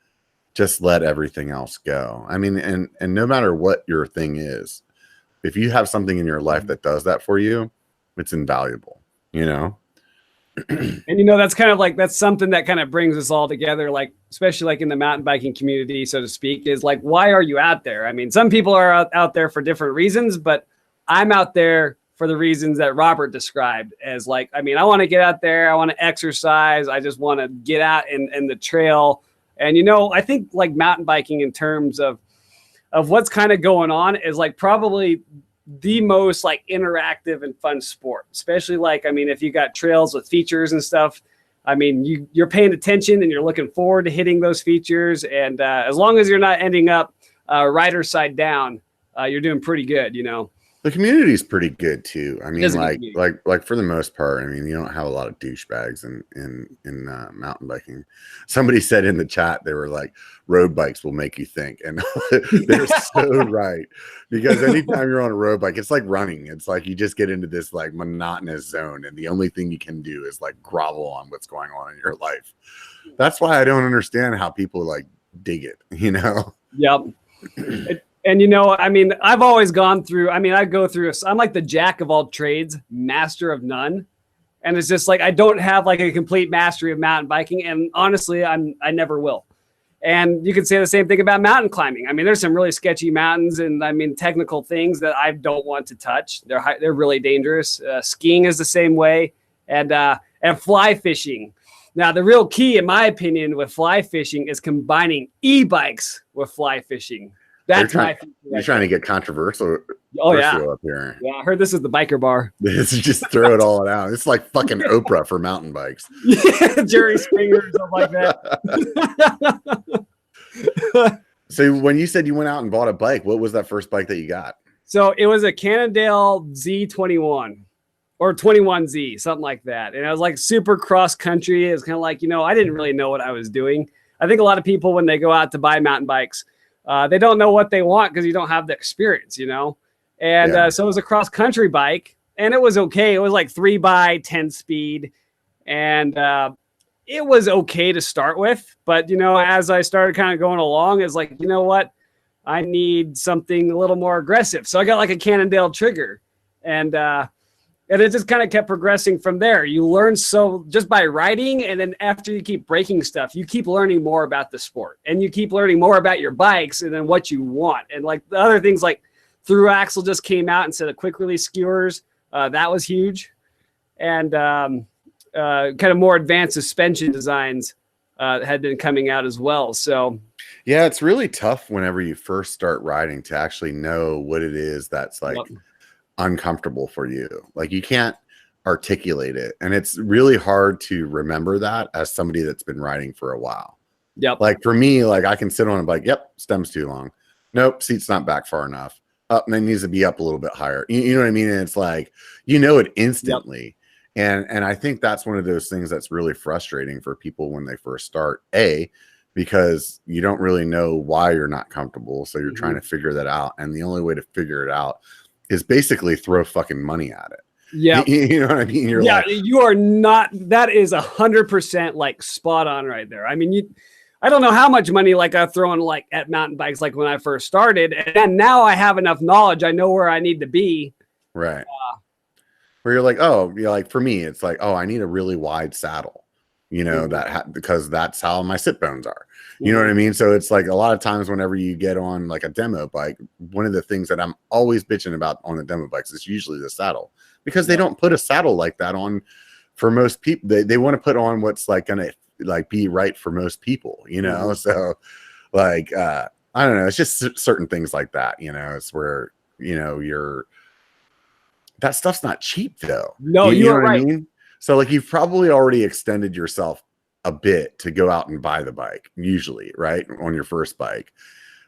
just let everything else go. I mean, and no matter what your thing is, if you have something in your life that does that for you, it's invaluable, you know? And, you know, that's kind of like, that's something that kind of brings us all together, like, especially like in the mountain biking community, so to speak, is like, why are you out there? I mean, some people are out there for different reasons, but I'm out there for the reasons that Robert described as like, I mean, I want to get out there. I want to exercise. I just want to get out in the trail. And, you know, I think like mountain biking in terms of what's kind of going on is like probably the most like interactive and fun sport, especially like, I mean, if you got trails with features and stuff, I mean, you're paying attention and you're looking forward to hitting those features. And as long as you're not ending up rider side down, you're doing pretty good, you know. The community is pretty good too. I mean, like for the most part, I mean, you don't have a lot of douchebags in mountain biking. Somebody said in the chat, they were like, road bikes will make you think. And they're so right. Because anytime you're on a road bike, it's like running. It's like you just get into this like monotonous zone. And the only thing you can do is like grovel on what's going on in your life. That's why I don't understand how people like dig it, you know? Yep. And, you know, I mean, I've always gone through, I mean, I'm like the jack of all trades, master of none. And it's just like, I don't have like a complete mastery of mountain biking. And honestly, I never will. And you can say the same thing about mountain climbing. I mean, there's some really sketchy mountains and I mean, technical things that I don't want to touch. They're really dangerous. Skiing is the same way. And fly fishing. Now, the real key, in my opinion, with fly fishing is combining e-bikes with fly fishing. That's you're trying to get controversial. Oh yeah, up here. Yeah, I heard this is the biker bar. It's just throw it all out. It's like fucking Oprah for mountain bikes. Yeah, Jerry Springer or something like that. So when you said you went out and bought a bike, what was that first bike that you got? So it was a Cannondale Z21 or 21Z, something like that. And I was like super cross country. It was kind of like, you know, I didn't really know what I was doing. I think a lot of people, when they go out to buy mountain bikes, they don't know what they want because you don't have the experience, you know? And so it was a cross country bike and it was okay. It was like 3x10 speed. And it was okay to start with. But, you know, as I started kind of going along, it's like, you know what? I need something a little more aggressive. So I got like a Cannondale trigger. And it just kind of kept progressing from there. You learn so just by riding. And then after you keep breaking stuff, you keep learning more about the sport and you keep learning more about your bikes and then what you want. And like the other things like through axle just came out instead of quick release skewers. That was huge. And kind of more advanced suspension designs had been coming out as well. So yeah, it's really tough whenever you first start riding to actually know what it is that's like uncomfortable for you. Like you can't articulate it. And it's really hard to remember that as somebody that's been riding for a while. Yep. Like for me, like I can sit on a bike. Yep. Stem's too long. Nope. Seat's not back far enough. Up and it needs to be up a little bit higher. You know what I mean? And it's like, you know it instantly. Yep. And I think that's one of those things that's really frustrating for people when they first start. Because you don't really know why you're not comfortable. So you're trying to figure that out. And the only way to figure it out is basically throw fucking money at it. Yeah. You know what I mean? You're like, you are not, that is 100% like spot on right there. I mean, I don't know how much money like I've thrown like at mountain bikes, like when I first started. And now I have enough knowledge. I know where I need to be. Right. Where you're like, oh, you're like, for me, it's like, oh, I need a really wide saddle, you know, because that's how my sit bones are. You know what I mean? So it's like a lot of times whenever you get on like a demo bike, one of the things that I'm always bitching about on the demo bikes is usually the saddle, because they don't put a saddle like that on for most people, they want to put on what's like gonna like be right for most people, you know. So like I don't know, it's just certain things like that, you know. It's where, you know, that stuff's not cheap though. No, you know what right. I mean? So like you've probably already extended yourself a bit to go out and buy the bike, usually, right, on your first bike.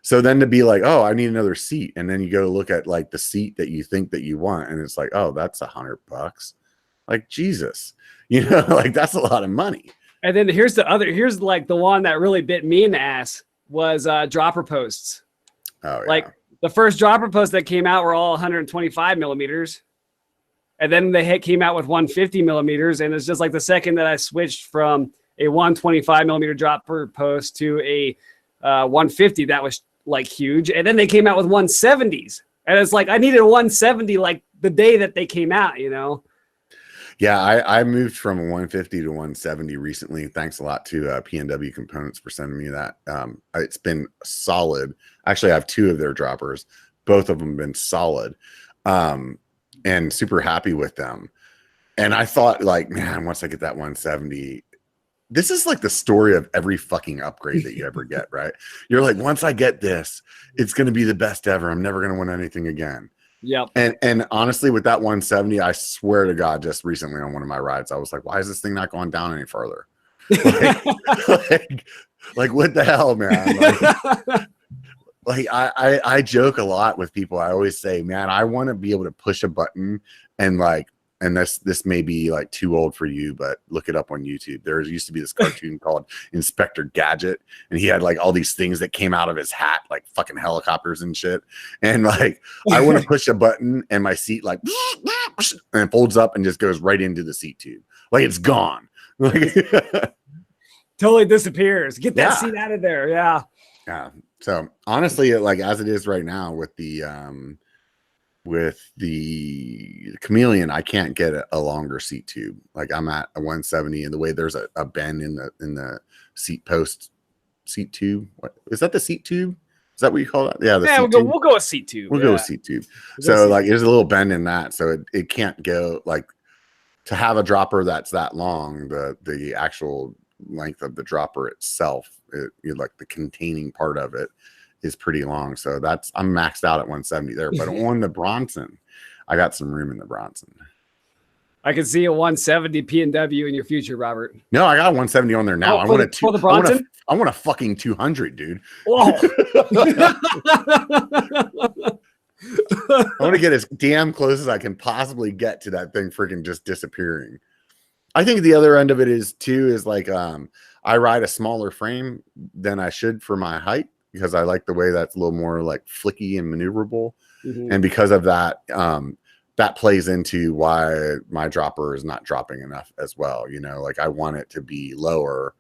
So then to be like, oh, I need another seat, and then you go look at like the seat that you think that you want, and it's like, oh, that's $100. Like, Jesus, you know, like that's a lot of money. And then here's like the one that really bit me in the ass was dropper posts. Oh, yeah. Like the first dropper posts that came out were all 125 millimeters. And then they came out with 150 millimeters. And it's just like the second that I switched from a 125 millimeter dropper post to a 150, that was like huge. And then they came out with 170s. And it's like, I needed a 170 like the day that they came out, you know? Yeah, I moved from a 150 to 170 recently. Thanks a lot to PNW Components for sending me that. It's been solid. Actually, I have 2 of their droppers. Both of them have been solid, and super happy with them. And I thought, like, man, once I get that 170, this is like the story of every fucking upgrade that you ever get, right? You're like, once I get this, it's going to be the best ever. I'm never going to want anything again. Yep. And honestly, with that 170, I swear to God, just recently on one of my rides, I was like, why is this thing not going down any further? Like what the hell, man? Like I joke a lot with people. I always say, man, I want to be able to push a button and like, and this may be like too old for you, but look it up on YouTube. There used to be this cartoon called Inspector Gadget, and he had like all these things that came out of his hat, like fucking helicopters and shit. And like, I want to push a button and my seat like, and it folds up and just goes right into the seat tube. Like it's gone. Like, totally disappears. Get that seat out of there. Yeah. Yeah. So honestly, like as it is right now with the Chameleon, I can't get a longer seat tube. Like I'm at a 170, and the way there's a bend in the seat post seat tube. What is that? The seat tube? Is that what you call that? Yeah. We'll go with seat tube. We'll go with seat tube. So like there's a little bend in that, so it can't go like to have a dropper that's that long. The actual length of the dropper itself, like the containing part of it, is pretty long. So I'm maxed out at 170 there, but on the Bronson, I got some room in the Bronson. I can see a 170 P&W in your future, Robert. No, I got a 170 on there now. For the Bronson? I want a fucking 200, dude. Whoa. I want to get as damn close as I can possibly get to that thing freaking just disappearing. I think the other end of it is like I ride a smaller frame than I should for my height, because I like the way that's a little more like flicky and maneuverable. Mm-hmm. And because of that, that plays into why my dropper is not dropping enough as well. You know, like I want it to be lower,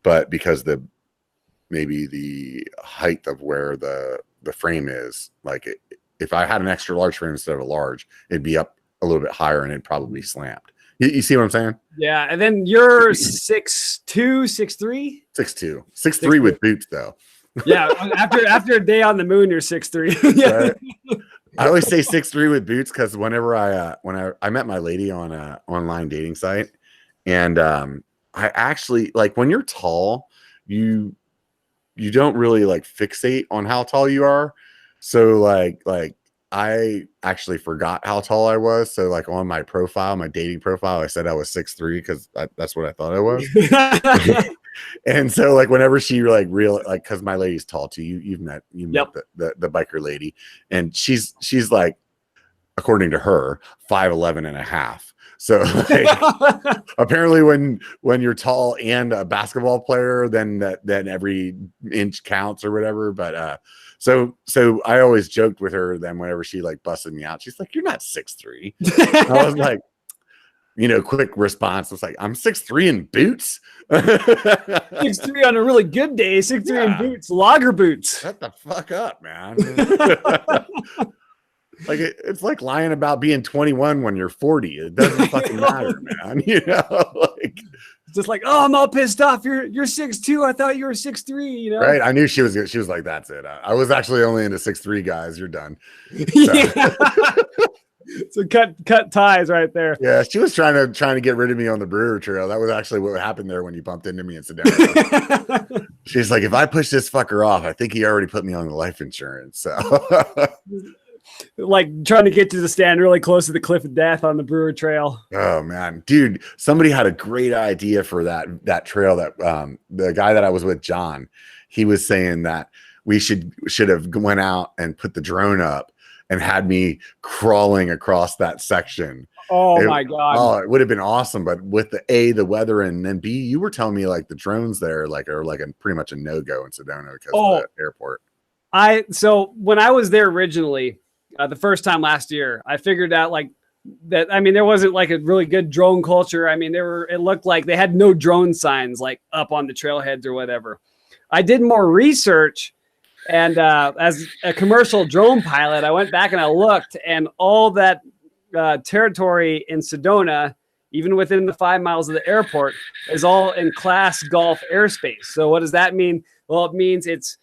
but because maybe the height of where the frame is, like if I had an extra large frame instead of a large, it'd be up a little bit higher and it'd probably slammed. You see what I'm saying? Yeah. And then you're 6'2", 6'3"? 6'2", 6'3" with boots though. Yeah, after a day on the moon, you're 6'3". Yeah. Right. I always say 6'3" with boots because whenever I met my lady on a online dating site, and I actually, like, when you're tall, you don't really like fixate on how tall you are. So like I actually forgot how tall I was. So like on my profile, my dating profile, I said I was 6'3" because that's what I thought I was. And so like whenever she like because my lady's tall too, you've met the biker lady, and she's like, according to her, 5'11" and a half. So like, apparently when you're tall and a basketball player, then every inch counts or whatever. But so I always joked with her then whenever she like busted me out, she's like, "You're not 6'3". I was like, quick response was like, "I'm 6'3" in boots." 6'3" on a really good day, 6'3" in boots, lager boots. Shut the fuck up, man. Like it's like lying about being 21 when you're 40. It doesn't fucking matter, man. Like just like, oh, I'm all pissed off. You're 6'2". I thought you were 6'3". Right? I knew she was like, that's it. I was actually only into 6'3" guys. You're done. So. Yeah. So cut ties right there. Yeah, she was trying to get rid of me on the Brewer Trail. That was actually what happened there when you bumped into me in Sedona. She's like, if I push this fucker off, I think he already put me on the life insurance. So like trying to get to the stand really close to the cliff of death on the Brewer Trail. Oh man, dude, somebody had a great idea for that trail. That the guy that I was with, John, he was saying that we should have went out and put the drone up and had me crawling across that section. My God. Oh, it would have been awesome. But with the weather, and then B, you were telling me like the drones there are pretty much a no-go in Sedona because of the airport. So when I was there originally, the first time last year, I figured out like that. I mean, there wasn't like a really good drone culture. I mean, it looked like they had no drone signs like up on the trailheads or whatever. I did more research. And as a commercial drone pilot, I went back and I looked, and all that territory in Sedona, even within the 5 miles of the airport, is all in class Gulf airspace. So what does that mean? Well, it means it's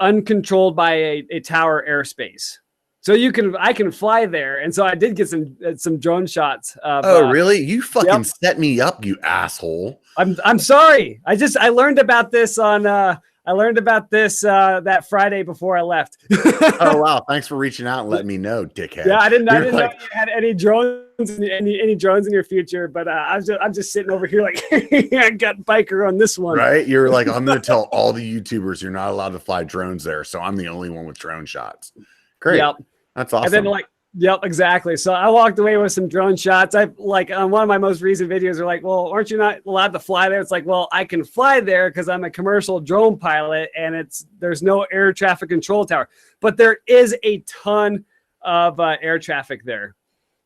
uncontrolled by a tower airspace. So I can fly there, and so I did get some drone shots. Really? You fucking set me up, you asshole! I'm sorry. I learned about this on. I learned about this that Friday before I left. Oh wow! Thanks for reaching out and letting me know, dickhead. Yeah, I didn't know you had any drones, any drones in your future. But I'm just sitting over here like I got biker on this one. Right? You're like, I'm going to tell all the YouTubers you're not allowed to fly drones there, so I'm the only one with drone shots. Great. Yep. That's awesome. And then yep, exactly. So I walked away with some drone shots. I like on one of my most recent videos are like, well, aren't you not allowed to fly there? It's like, well, I can fly there because I'm a commercial drone pilot and there's no air traffic control tower, but there is a ton of air traffic there.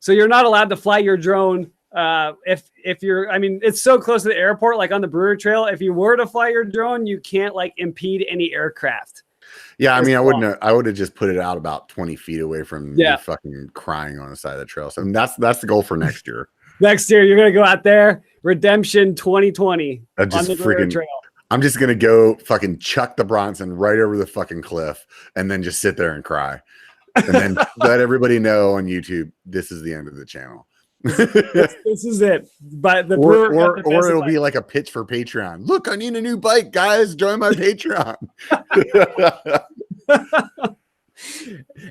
So you're not allowed to fly your drone. If you're, I mean, it's so close to the airport, like on the Brewer Trail, if you were to fly your drone, you can't like impede any aircraft. Yeah, I mean, I would have just put it out about 20 feet away from me fucking crying on the side of the trail. So that's the goal for next year. Next year, you're gonna go out there, Redemption 2020 on the Brewer Trail. I'm just gonna go fucking chuck the Bronson right over the fucking cliff and then just sit there and cry, and then let everybody know on YouTube this is the end of the channel. This is it. But or it'll be like a pitch for Patreon. Look, I need a new bike, guys. Join my Patreon.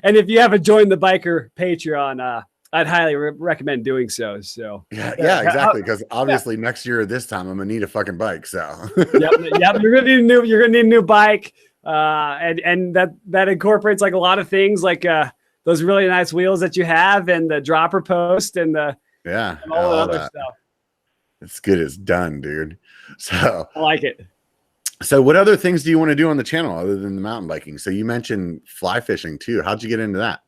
And if you haven't joined the Biker Patreon, I'd highly recommend doing so. So yeah, exactly. Because obviously next year this time I'm gonna need a fucking bike. So yep, you're gonna need a new bike, and that incorporates like a lot of things, like those really nice wheels that you have, and the dropper post, and all the other stuff. It's good as done, dude. So I like it. So what other things do you want to do on the channel other than the mountain biking? So you mentioned fly fishing too. How'd you get into that?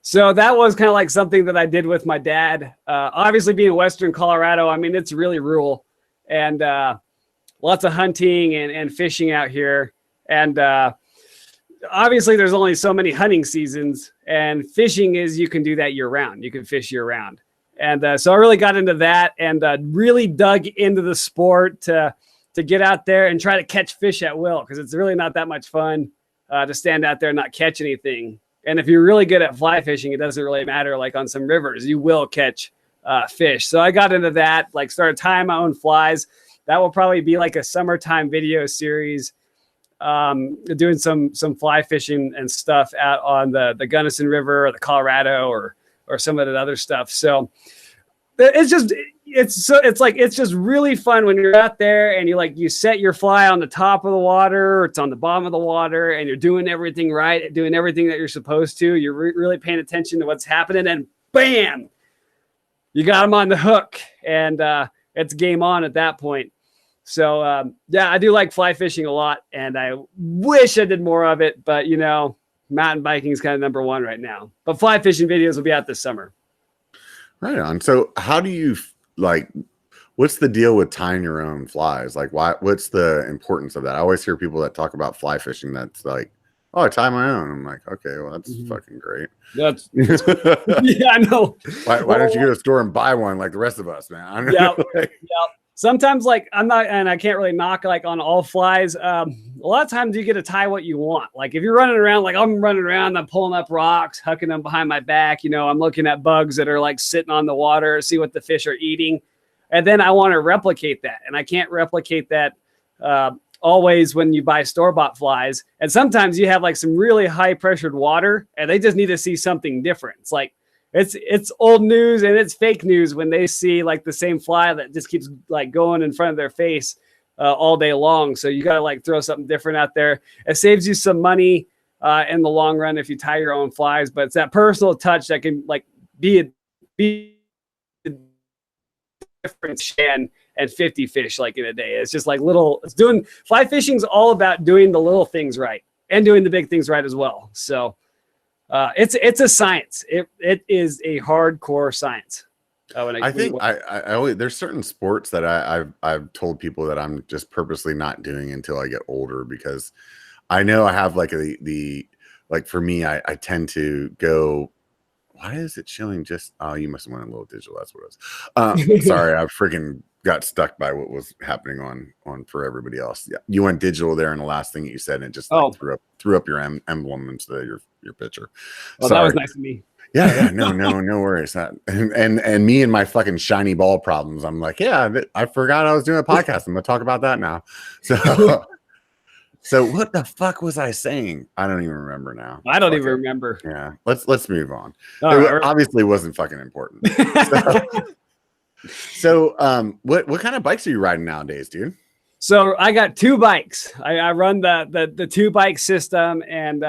So that was kind of like something that I did with my dad. Obviously being in Western Colorado, I mean, it's really rural, and lots of hunting and fishing out here. And obviously there's only so many hunting seasons, and fishing is, you can do that year round. You can fish year round. And so I really got into that and really dug into the sport to get out there and try to catch fish at will, because it's really not that much fun to stand out there and not catch anything. And if you're really good at fly fishing, it doesn't really matter. Like on some rivers, you will catch fish. So I got into that, like started tying my own flies. That will probably be like a summertime video series, doing some fly fishing and stuff out on the Gunnison River or the Colorado or some of that other stuff. So it's just really fun when you're out there and you set your fly on the top of the water, or it's on the bottom of the water, and you're doing everything right, doing everything that you're supposed to. You're really paying attention to what's happening, and bam, you got them on the hook, and it's game on at that point. So I do like fly fishing a lot, and I wish I did more of it, but mountain biking is kind of number one right now. But fly fishing videos will be out this summer. Right on. So how do you what's the deal with tying your own flies? Like, what's the importance of that? I always hear people that talk about fly fishing that's like, oh, I tie my own. I'm like, okay, well, that's fucking great. That's yeah, I know. Why don't you go to the store and buy one like the rest of us, man? Yeah. sometimes like I'm not, and I can't really knock like on all flies. A lot of times you get to tie what you want. Like if you're running around, like I'm running around, I'm pulling up rocks, hucking them behind my back. You know, I'm looking at bugs that are like sitting on the water, see what the fish are eating. And then I want to replicate that. And I can't replicate that always when you buy store-bought flies. And sometimes you have like some really high pressured water and they just need to see something different. It's like, it's old news and it's fake news when they see like the same fly that just keeps like going in front of their face all day long. So you got to like throw something different out there. It saves you some money in the long run if you tie your own flies, but it's that personal touch that can like be a difference and 50 fish like in a day. It's just like fly fishing's all about doing the little things right and doing the big things right as well. So it's a science. It is a hardcore science. I think I always, there's certain sports that I've told people that I'm just purposely not doing until I get older, because I know I have like like for me, I tend to go, why is it showing just, oh, you must have went a little digital. That's what it was. Sorry. I freaking got stuck by what was happening on for everybody else. Yeah. You went digital there. And the last thing that you said, and it just like, threw up your emblem into your picture. Oh, that was nice of me. Yeah, no worries. And me and my fucking shiny ball problems. I'm like, yeah, I forgot I was doing a podcast. I'm gonna talk about that now. So what the fuck was I saying? I don't even remember now. I don't even remember. Yeah, let's move on. It obviously wasn't fucking important. So what kind of bikes are you riding nowadays, dude? So I got two bikes. I run the two bike system, and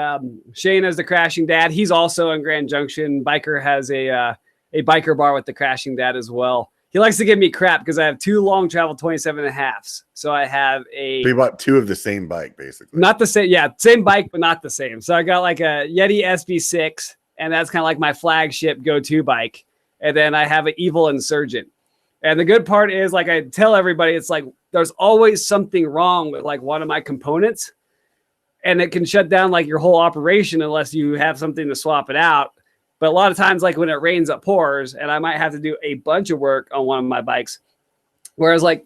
Shane is the Crashing Dad. He's also in Grand Junction. B1KER has a B1KER Bar with the Crashing Dad as well. He likes to give me crap because I have two long travel 27.5s. So I have so you bought two of the same bike, basically. Not the same. Yeah, same bike, but not the same. So I got like a Yeti SB6, and that's kind of like my flagship go-to bike. And then I have an Evil Insurgent. And the good part is, like I tell everybody, it's like there's always something wrong with like one of my components, and it can shut down like your whole operation unless you have something to swap it out. But a lot of times, like when it rains, it pours, and I might have to do a bunch of work on one of my bikes. Whereas like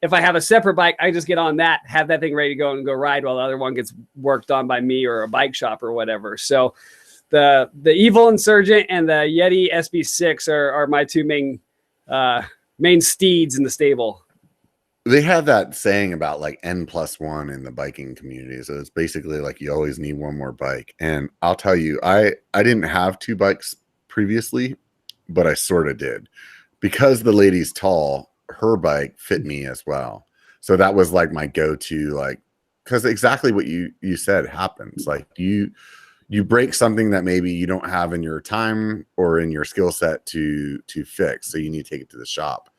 if I have a separate bike, I just get on that, have that thing ready to go and go ride while the other one gets worked on by me or a bike shop or whatever. So the Evil Insurgent and the Yeti SB6 are my two main steeds in the stable. They have that saying about like N+1 in the biking community. So it's basically like you always need one more bike. And I'll tell you, I didn't have two bikes previously, but I sort of did. Because the lady's tall, her bike fit me as well. So that was like my go-to, like, because exactly what you said happens. Like you break something that maybe you don't have in your time or in your skill set to fix. So you need to take it to the shop.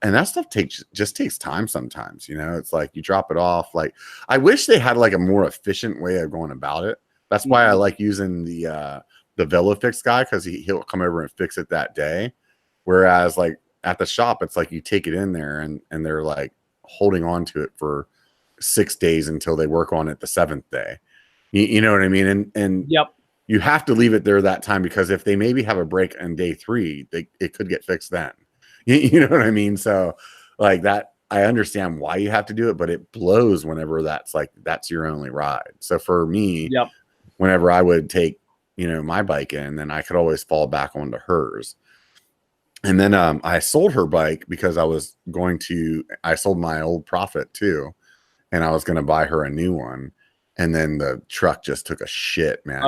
And that stuff just takes time sometimes, you know. It's like you drop it off. Like I wish they had like a more efficient way of going about it. That's why I like using the VeloFix guy, because he'll come over and fix it that day. Whereas like at the shop, it's like you take it in there and they're like holding on to it for 6 days until they work on it the 7th day. You know what I mean? And yep. You have to leave it there that time, because if they maybe have a break on day 3, it could get fixed then. You know what I mean? So like that, I understand why you have to do it, but it blows whenever that's your only ride. So for me, yep. Whenever I would take, you know, my bike in, then I could always fall back onto hers. And then I sold her bike because I sold my old Prophet too. And I was going to buy her a new one. And then the truck just took a shit, man.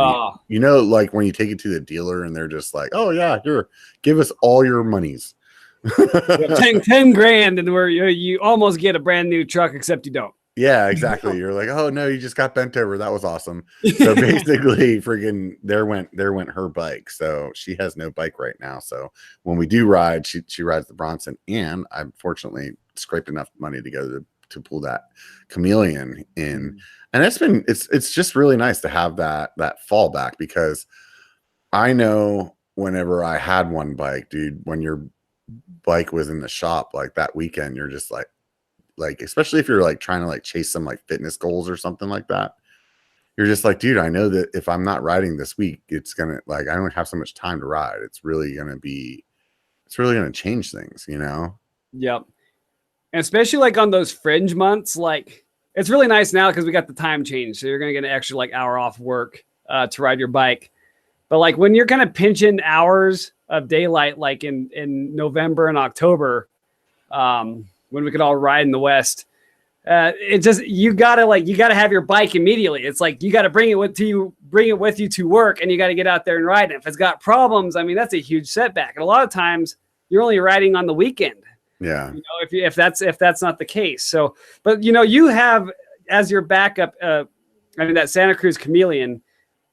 You know, like when you take it to the dealer and they're just like, oh yeah, here, give us all your monies. 10 grand, and where you almost get a brand new truck, except you don't. Yeah, exactly. You're like, oh no, you just got bent over. That was awesome. So basically, freaking there went her bike. So she has no bike right now. So when we do ride, she rides the Bronson, and I've fortunately scraped enough money to go to pull that Chameleon in. And it's just really nice to have that fallback, because I know whenever I had one bike, dude, when your bike was in the shop like that weekend, you're just like especially if you're like trying to like chase some like fitness goals or something like that, you're just like, dude, I know that if I'm not riding this week, it's gonna, like, I don't have so much time to ride. It's really gonna change things, you know? Yep. And especially like on those fringe months, like it's really nice now because we got the time change. So you're going to get an extra like hour off work to ride your bike. But like when you're kind of pinching hours of daylight, like in November and October, when we could all ride in the West, it just, you gotta have your bike immediately. It's like, you got to bring it with you to work, and you got to get out there and ride it. If it's got problems, I mean, that's a huge setback. And a lot of times you're only riding on the weekend. Yeah. You know, if that's not the case. So, but you know, you have as your backup, that Santa Cruz Chameleon,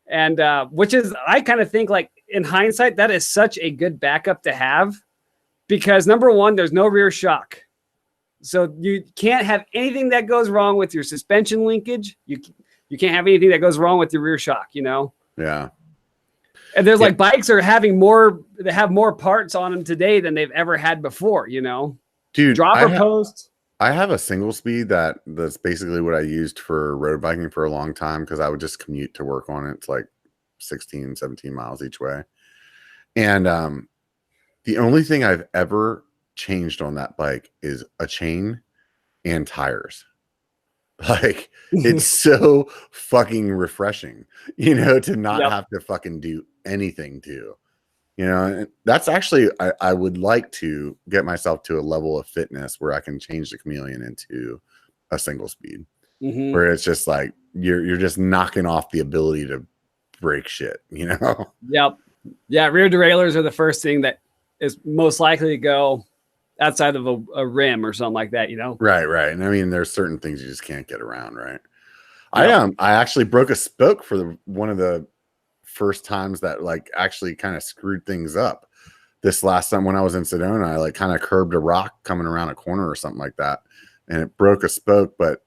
and which is, I kind of think, like in hindsight, that is such a good backup to have, because number one, there's no rear shock. So you can't have anything that goes wrong with your suspension linkage. You can't have anything that goes wrong with your rear shock, you know? Yeah. And there's like bikes are having more parts on them today than they've ever had before, you know? Dude, dropper posts. I have a single speed that's basically what I used for road biking for a long time, because I would just commute to work on it. It's like 16, 17 miles each way. And the only thing I've ever changed on that bike is a chain and tires. Like, it's so fucking refreshing, you know, to not have to fucking do anything to, you know. And that's actually, I would like to get myself to a level of fitness where I can change the Chameleon into a single speed, where it's just like you're just knocking off the ability to break shit, you know. Yep. Yeah, rear derailleurs are the first thing that is most likely to go outside of a rim or something like that, you know. Right. And I mean, there's certain things you just can't get around, right? Yep. I actually broke a spoke for one of the first times that like actually kind of screwed things up. This last time when I was in Sedona, I like kind of curbed a rock coming around a corner or something like that, and it broke a spoke, but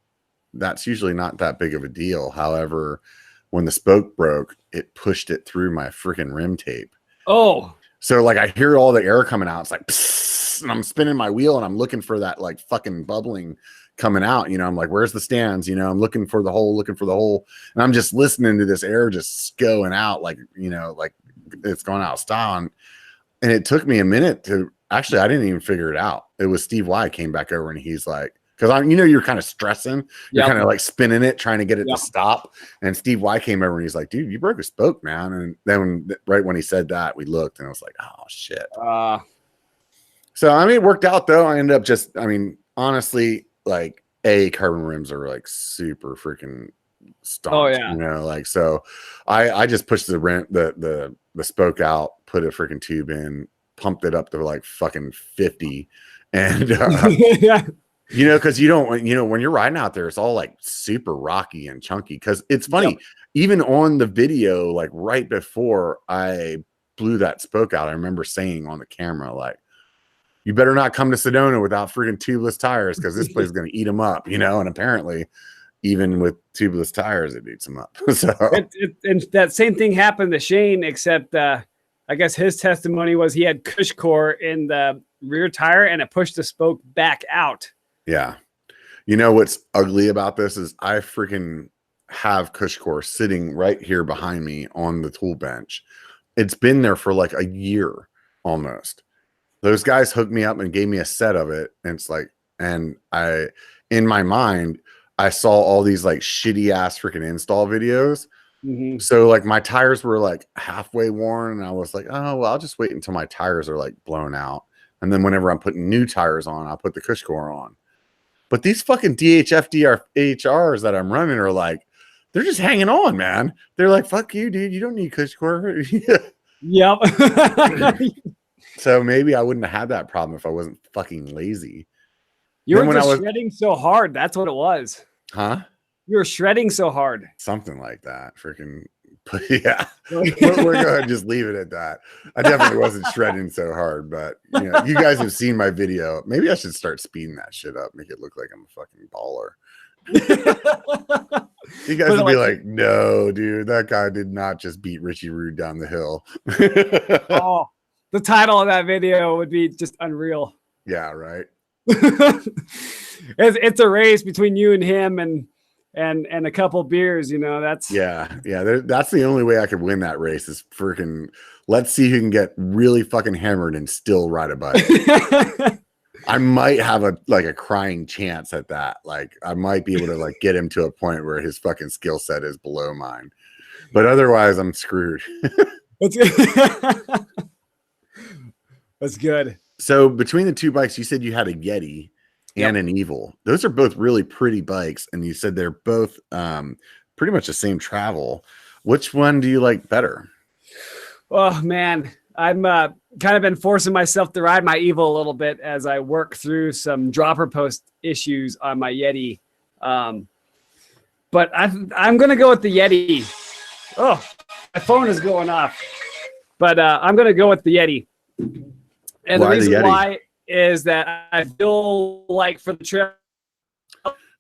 that's usually not that big of a deal. However, when the spoke broke, it pushed it through my freaking rim tape. Oh, so like I hear all the air coming out. It's like, psst, and I'm spinning my wheel and I'm looking for that like fucking bubbling coming out. You know, I'm like, where's the stands? You know, I'm looking for the hole. And I'm just listening to this air just going out, like, you know, like it's going out of style. And it took me a minute to actually, I didn't even figure it out. It was Steve Y came back over and he's like, because you know, you're kind of stressing, you're kind of like spinning it, trying to get it to stop. And Steve Y came over and he's like, dude, you broke a spoke, man. And then right when he said that, we looked and I was like, oh shit. So I mean, it worked out though. I ended up just, I mean, honestly, like carbon rims are like super freaking staunch. Oh yeah. You know, like, so I just pushed the rim, the spoke out, put a freaking tube in, pumped it up to like fucking 50, and you know, because you don't, you know, when you're riding out there, it's all like super rocky and chunky. Because it's funny, even on the video, like right before I blew that spoke out, I remember saying on the camera, like, you better not come to Sedona without freaking tubeless tires, because this place is going to eat them up, you know. And apparently, even with tubeless tires, it eats them up. So, and that same thing happened to Shane, except I guess his testimony was he had cush core in the rear tire and it pushed the spoke back out. Yeah. You know what's ugly about this is I freaking have cush core sitting right here behind me on the tool bench. It's been there for like a year almost. Those guys hooked me up and gave me a set of it. And it's like, and in my mind, I saw all these like shitty ass freaking install videos. So like my tires were like halfway worn, and I was like, oh, well, I'll just wait until my tires are like blown out. And then whenever I'm putting new tires on, I'll put the cush core on. But these fucking DHF DHRs that I'm running are like, they're just hanging on, man. They're like, fuck you, dude. You don't need cush core. Yep. So maybe I wouldn't have had that problem if I wasn't fucking lazy. You were just shredding so hard. That's what it was. Huh? You were shredding so hard. Something like that. Freaking, but yeah. We're going to just leave it at that. I definitely wasn't shredding so hard, but you know, you guys have seen my video. Maybe I should start speeding that shit up, make it look like I'm a fucking baller. You guys will be like, no, dude, that guy did not just beat Richie Rude down the hill. Oh, the title of that video would be just unreal. Yeah, right. It's a race between you and him and a couple beers, you know. That's that's the only way I could win that race is freaking let's see who can get really fucking hammered and still ride a bike. I might have a crying chance at that. Like I might be able to like get him to a point where his fucking skill set is below mine. But otherwise I'm screwed. That's good. That's good. So between the two bikes, you said you had a Yeti and an Evil. Those are both really pretty bikes, and you said they're both pretty much the same travel. Which one do you like better? Oh man, I'm kind of been forcing myself to ride my Evil a little bit as I work through some dropper post issues on my Yeti. But I'm gonna go with the Yeti. Oh, my phone is going off. But I'm gonna go with the Yeti. And the reason why is that I feel like for the trail,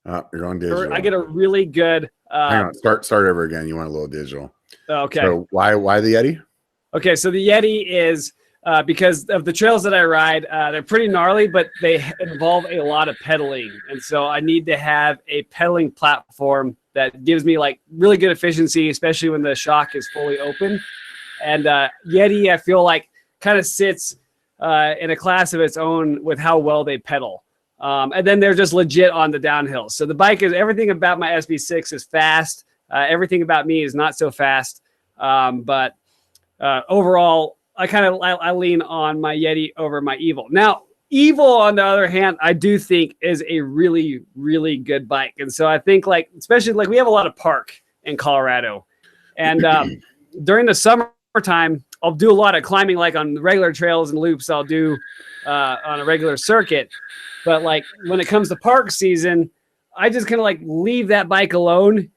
you're on digital. I get a really good. Hang on, start over again. You want a little digital. Okay. So why the Yeti? Okay, so the Yeti is because of the trails that I ride. They're pretty gnarly, but they involve a lot of pedaling, and so I need to have a pedaling platform that gives me like really good efficiency, especially when the shock is fully open. And Yeti, I feel like, kind of sits in a class of its own with how well they pedal. And then they're just legit on the downhill. So the bike is, everything about my SB6 is fast. Everything about me is not so fast. But overall, I lean on my Yeti over my Evil. Now, Evil, on the other hand, I do think is a really, really good bike. And so I think especially we have a lot of park in Colorado. And during the summertime, I'll do a lot of climbing, like on regular trails and loops I'll do on a regular circuit. But when it comes to park season, I just kind of leave that bike alone,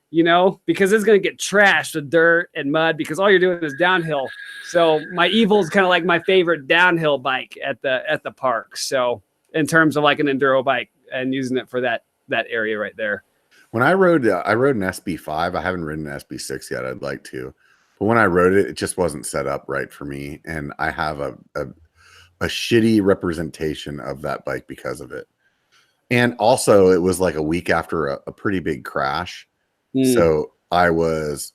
because it's going to get trashed with dirt and mud because all you're doing is downhill. So my Evil is kind of like my favorite downhill bike at the park. So in terms of an enduro bike and using it for that area right there. When I rode an SB5, I haven't ridden an SB6 yet. I'd like to. But when I rode it, it just wasn't set up right for me. And I have a shitty representation of that bike because of it. And also it was like a week after a pretty big crash. So I was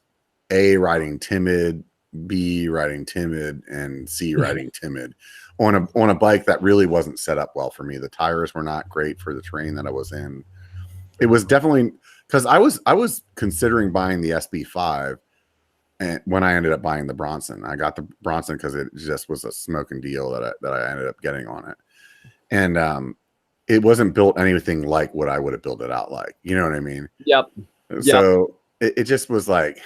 A, riding timid, B, riding timid, and C, riding timid on a bike that really wasn't set up well for me. The tires were not great for the terrain that I was in. It was definitely because I was considering buying the SB5. And when I ended up buying the Bronson, I got the Bronson because it just was a smoking deal that I ended up getting on it. And it wasn't built anything like what I would have built it out like. You know what I mean? Yep. So it just was like,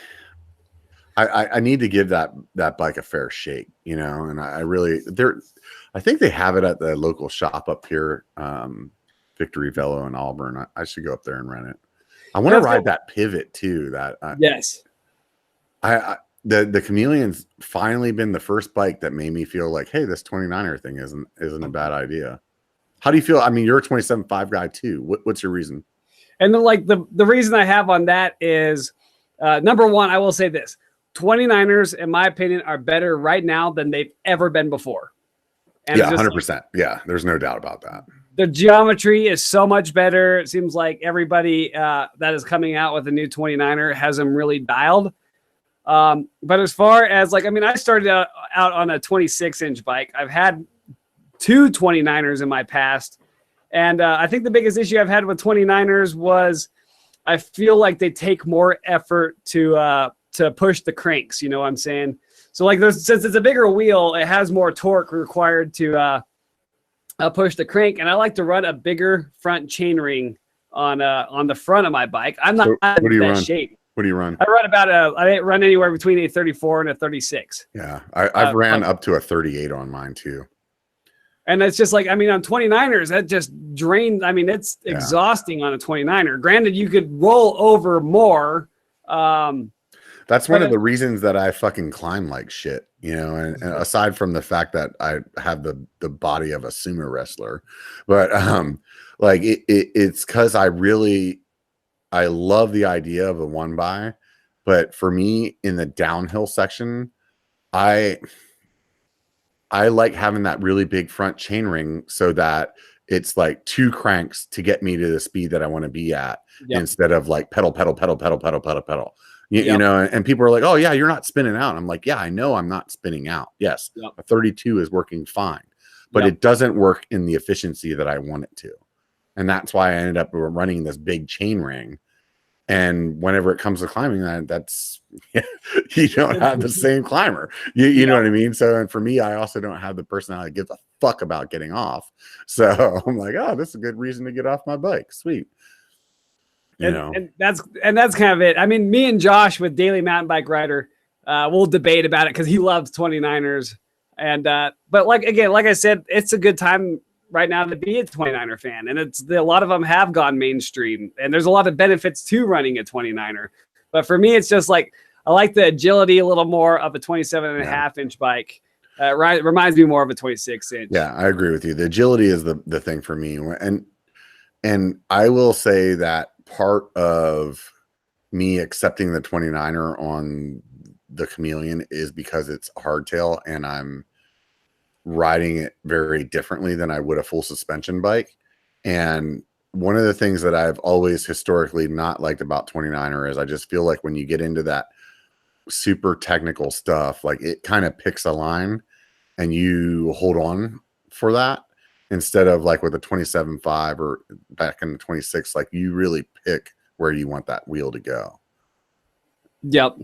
I need to give that bike a fair shake, and I think they have it at the local shop up here, Victory Velo in Auburn. I should go up there and rent it. I want to ride that Pivot too. Yes. The Chameleon's finally been the first bike that made me feel like, hey, this 29er thing isn't a bad idea. How do you feel? I mean, you're a 27.5 guy too. What's your reason? And then the reason I have on that is number one, I will say this: 29ers, in my opinion, are better right now than they've ever been before. And yeah, 100%. Yeah, there's no doubt about that. The geometry is so much better. It seems like everybody that is coming out with a new 29er has them really dialed. But as far as I started out on a 26-inch bike. I've had two 29ers in my past. And I think the biggest issue I've had with 29ers was I feel like they take more effort to push the cranks. You know what I'm saying? So since it's a bigger wheel, it has more torque required to push the crank. And I like to run a bigger front chain ring on the front of my bike. I'm not in that shape. What do you run? I run anywhere between a 34 and a 36. Yeah, I've ran up to a 38 on mine too. And it's just on 29ers, that just drained. It's exhausting on a 29er. Granted, you could roll over more. That's one of the reasons that I fucking climb like shit, and aside from the fact that I have the body of a sumo wrestler, but it's because I love the idea of a 1x, but for me in the downhill section, I like having that really big front chain ring so that it's like two cranks to get me to the speed that I want to be at instead of pedal, pedal, pedal, pedal, pedal, pedal, pedal. You know, and people are like, oh yeah, you're not spinning out. I'm like, yeah, I know I'm not spinning out. Yes, a 32 is working fine. but it doesn't work in the efficiency that I want it to. And that's why I ended up running this big chain ring. And whenever it comes to climbing, that's you don't have the same climber. You know what I mean? So, and for me, I also don't have the personality that gives a fuck about getting off. So I'm like, oh, this is a good reason to get off my bike. Sweet. And that's kind of it. I mean, me and Josh with Daily Mountain Bike Rider, we'll debate about it because he loves 29ers. And but like I said, it's a good time right now to be a 29er fan, and a lot of them have gone mainstream, and there's a lot of benefits to running a 29er. But for me, it's just like I like the agility a little more of a 27.5 inch bike. Reminds me more of a 26 inch. Yeah, I agree with you. The agility is the thing for me, and I will say that part of me accepting the 29er on the Chameleon is because it's hardtail, and I'm riding it very differently than I would a full suspension bike. And one of the things that I've always historically not liked about 29er is I just feel like when you get into that super technical stuff, like it kind of picks a line and you hold on for that, instead of like with a 27.5 or back in the 26, like you really pick where you want that wheel to go. Yep.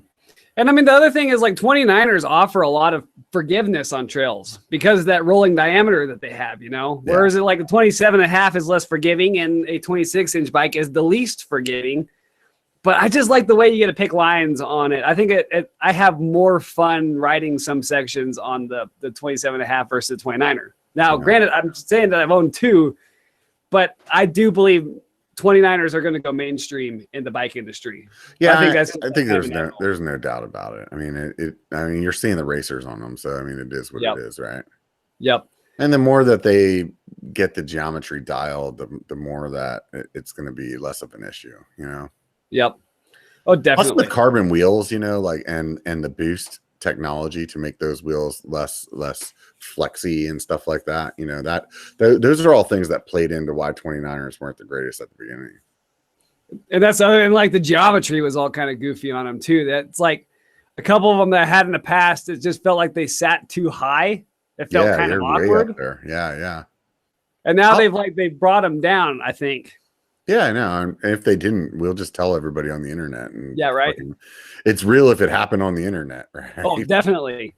And I mean, the other thing is like 29ers offer a lot of forgiveness on trails because of that rolling diameter that they have, whereas it like a 27.5 is less forgiving and a 26 inch bike is the least forgiving. But I just like the way you get to pick lines on it. I think I have more fun riding some sections on the 27.5 versus the 29er. Now, granted, I'm saying that I've owned two, but I do believe 29ers are going to go mainstream in the bike industry. Yeah, I think there's no doubt about it. I mean, you're seeing the racers on them, so I mean, it is what it is, right? Yep. And the more that they get the geometry dialed, the more that it's going to be less of an issue, Yep. Oh, definitely. Plus with carbon wheels, like and the boost technology to make those wheels less flexy and stuff like that, those are all things that played into why 29ers weren't the greatest at the beginning. And like the geometry was all kind of goofy on them too. That's like a couple of them that I had in the past, it just felt like they sat too high. It felt kind of awkward. Yeah. And now they've brought them down, I think. Yeah, I know. And if they didn't, we'll just tell everybody on the internet. And right. It's real if it happened on the internet, right? Oh, definitely.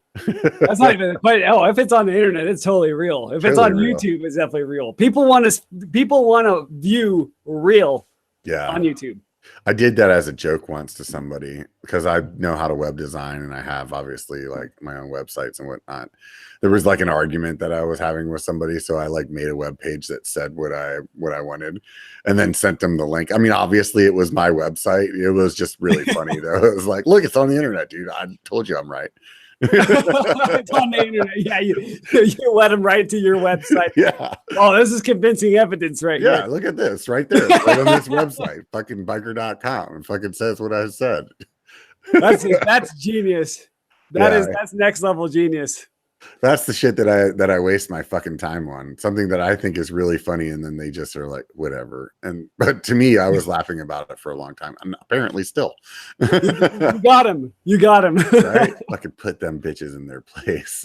That's not even quite. Oh, if it's on the internet, it's totally real. If it's on YouTube, it's definitely real. People want to view real on YouTube. I did that as a joke once to somebody because I know how to web design and I have obviously like my own websites and whatnot. There was like an argument that I was having with somebody, so I like made a web page that said what I wanted, and then sent them the link. I mean, obviously it was my website. It was just really funny though. It was like, look, it's on the internet, dude. I told you I'm right. It's on the internet. Yeah, you let them write to your website. Yeah. Oh, this is convincing evidence right here. Yeah, look at this right there. Right on this website, fucking biker.com. It fucking says what I said. That's genius. That's next level genius. That's the shit that I waste my fucking time on. Something that I think is really funny, and then they just are like, whatever. But to me, I was laughing about it for a long time. I'm apparently still. You got him. Right? I could put them bitches in their place.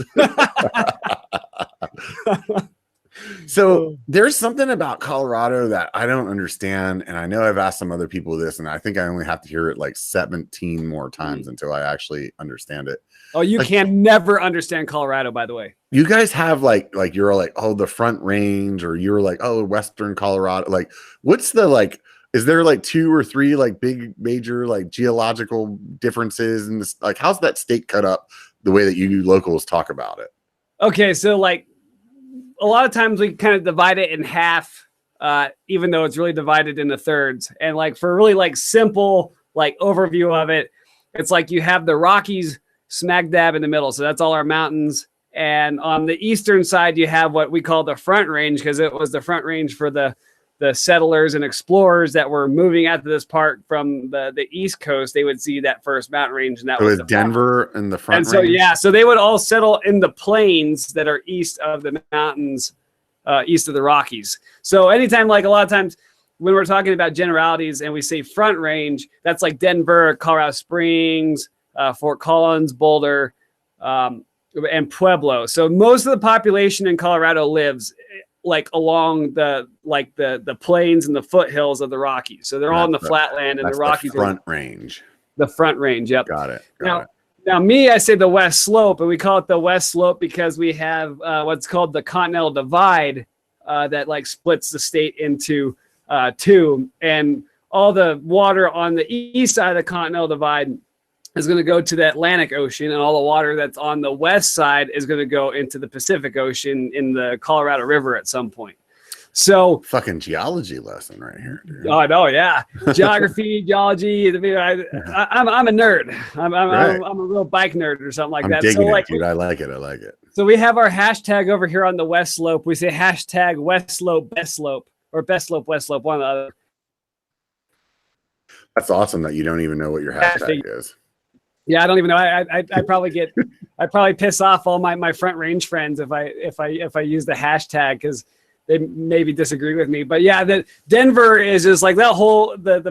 So there's something about Colorado that I don't understand, and I know I've asked some other people this, and I think I only have to hear it like 17 more times until I actually understand it. Oh, you can never understand Colorado, by the way. You guys have like you're like, oh, the Front Range, or you're like, oh, Western Colorado. Like, what's the like? Is there like 2 or 3 like big major like geological differences in this? Like, how's that state cut up the way that you locals talk about it? Okay, so like a lot of times we kind of divide it in half, even though it's really divided into thirds. And like for a really like simple like overview of it, it's like you have the Rockies smack dab in the middle. So that's all our mountains. And on the eastern side, you have what we call the Front Range, because it was the Front Range for the settlers and explorers that were moving out to this part from the East Coast. They would see that first mountain range, and that was Denver and the Front Range. And so they would all settle in the plains that are east of the mountains, east of the Rockies. So anytime, like a lot of times when we're talking about generalities and we say Front Range, that's like Denver, Colorado Springs, Fort Collins, Boulder, and Pueblo. So most of the population in Colorado lives like along the plains and the foothills of the Rockies. So they're all in the flatland, and the Rockies the front range. The front range, yep. Got it. Now, me, I say the West Slope, and we call it the West Slope because we have what's called the Continental Divide that like splits the state into two, and all the water on the east side of the Continental Divide is going to go to the Atlantic Ocean, and all the water that's on the west side is going to go into the Pacific Ocean in the Colorado River at some point. So fucking geology lesson right here, dude. Oh no, yeah, geography, geology. I'm a nerd. I'm a real bike nerd or something like that. Digging it, dude. I like it. So we have our hashtag over here on the West Slope. We say hashtag West Slope, Best Slope, or Best Slope, West Slope, one or the other. That's awesome that you don't even know what your hashtag is. Yeah, I don't even know. I probably piss off all my Front Range friends if I use the hashtag because they maybe disagree with me. But yeah, the Denver is just like that whole the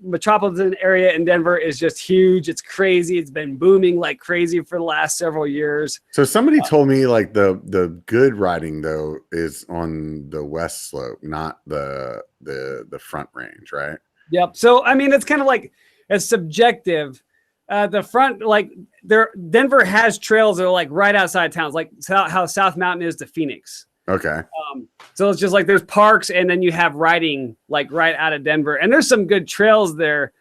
metropolitan area in Denver is just huge. It's crazy. It's been booming like crazy for the last several years. So somebody told me like the good riding though is on the West Slope, not the Front Range, right? Yep. So I mean, it's kind of like it's subjective. The front, like Denver has trails that are like right outside towns, like how South Mountain is to Phoenix. Okay. So it's just like there's parks, and then you have riding like right out of Denver, and there's some good trails there.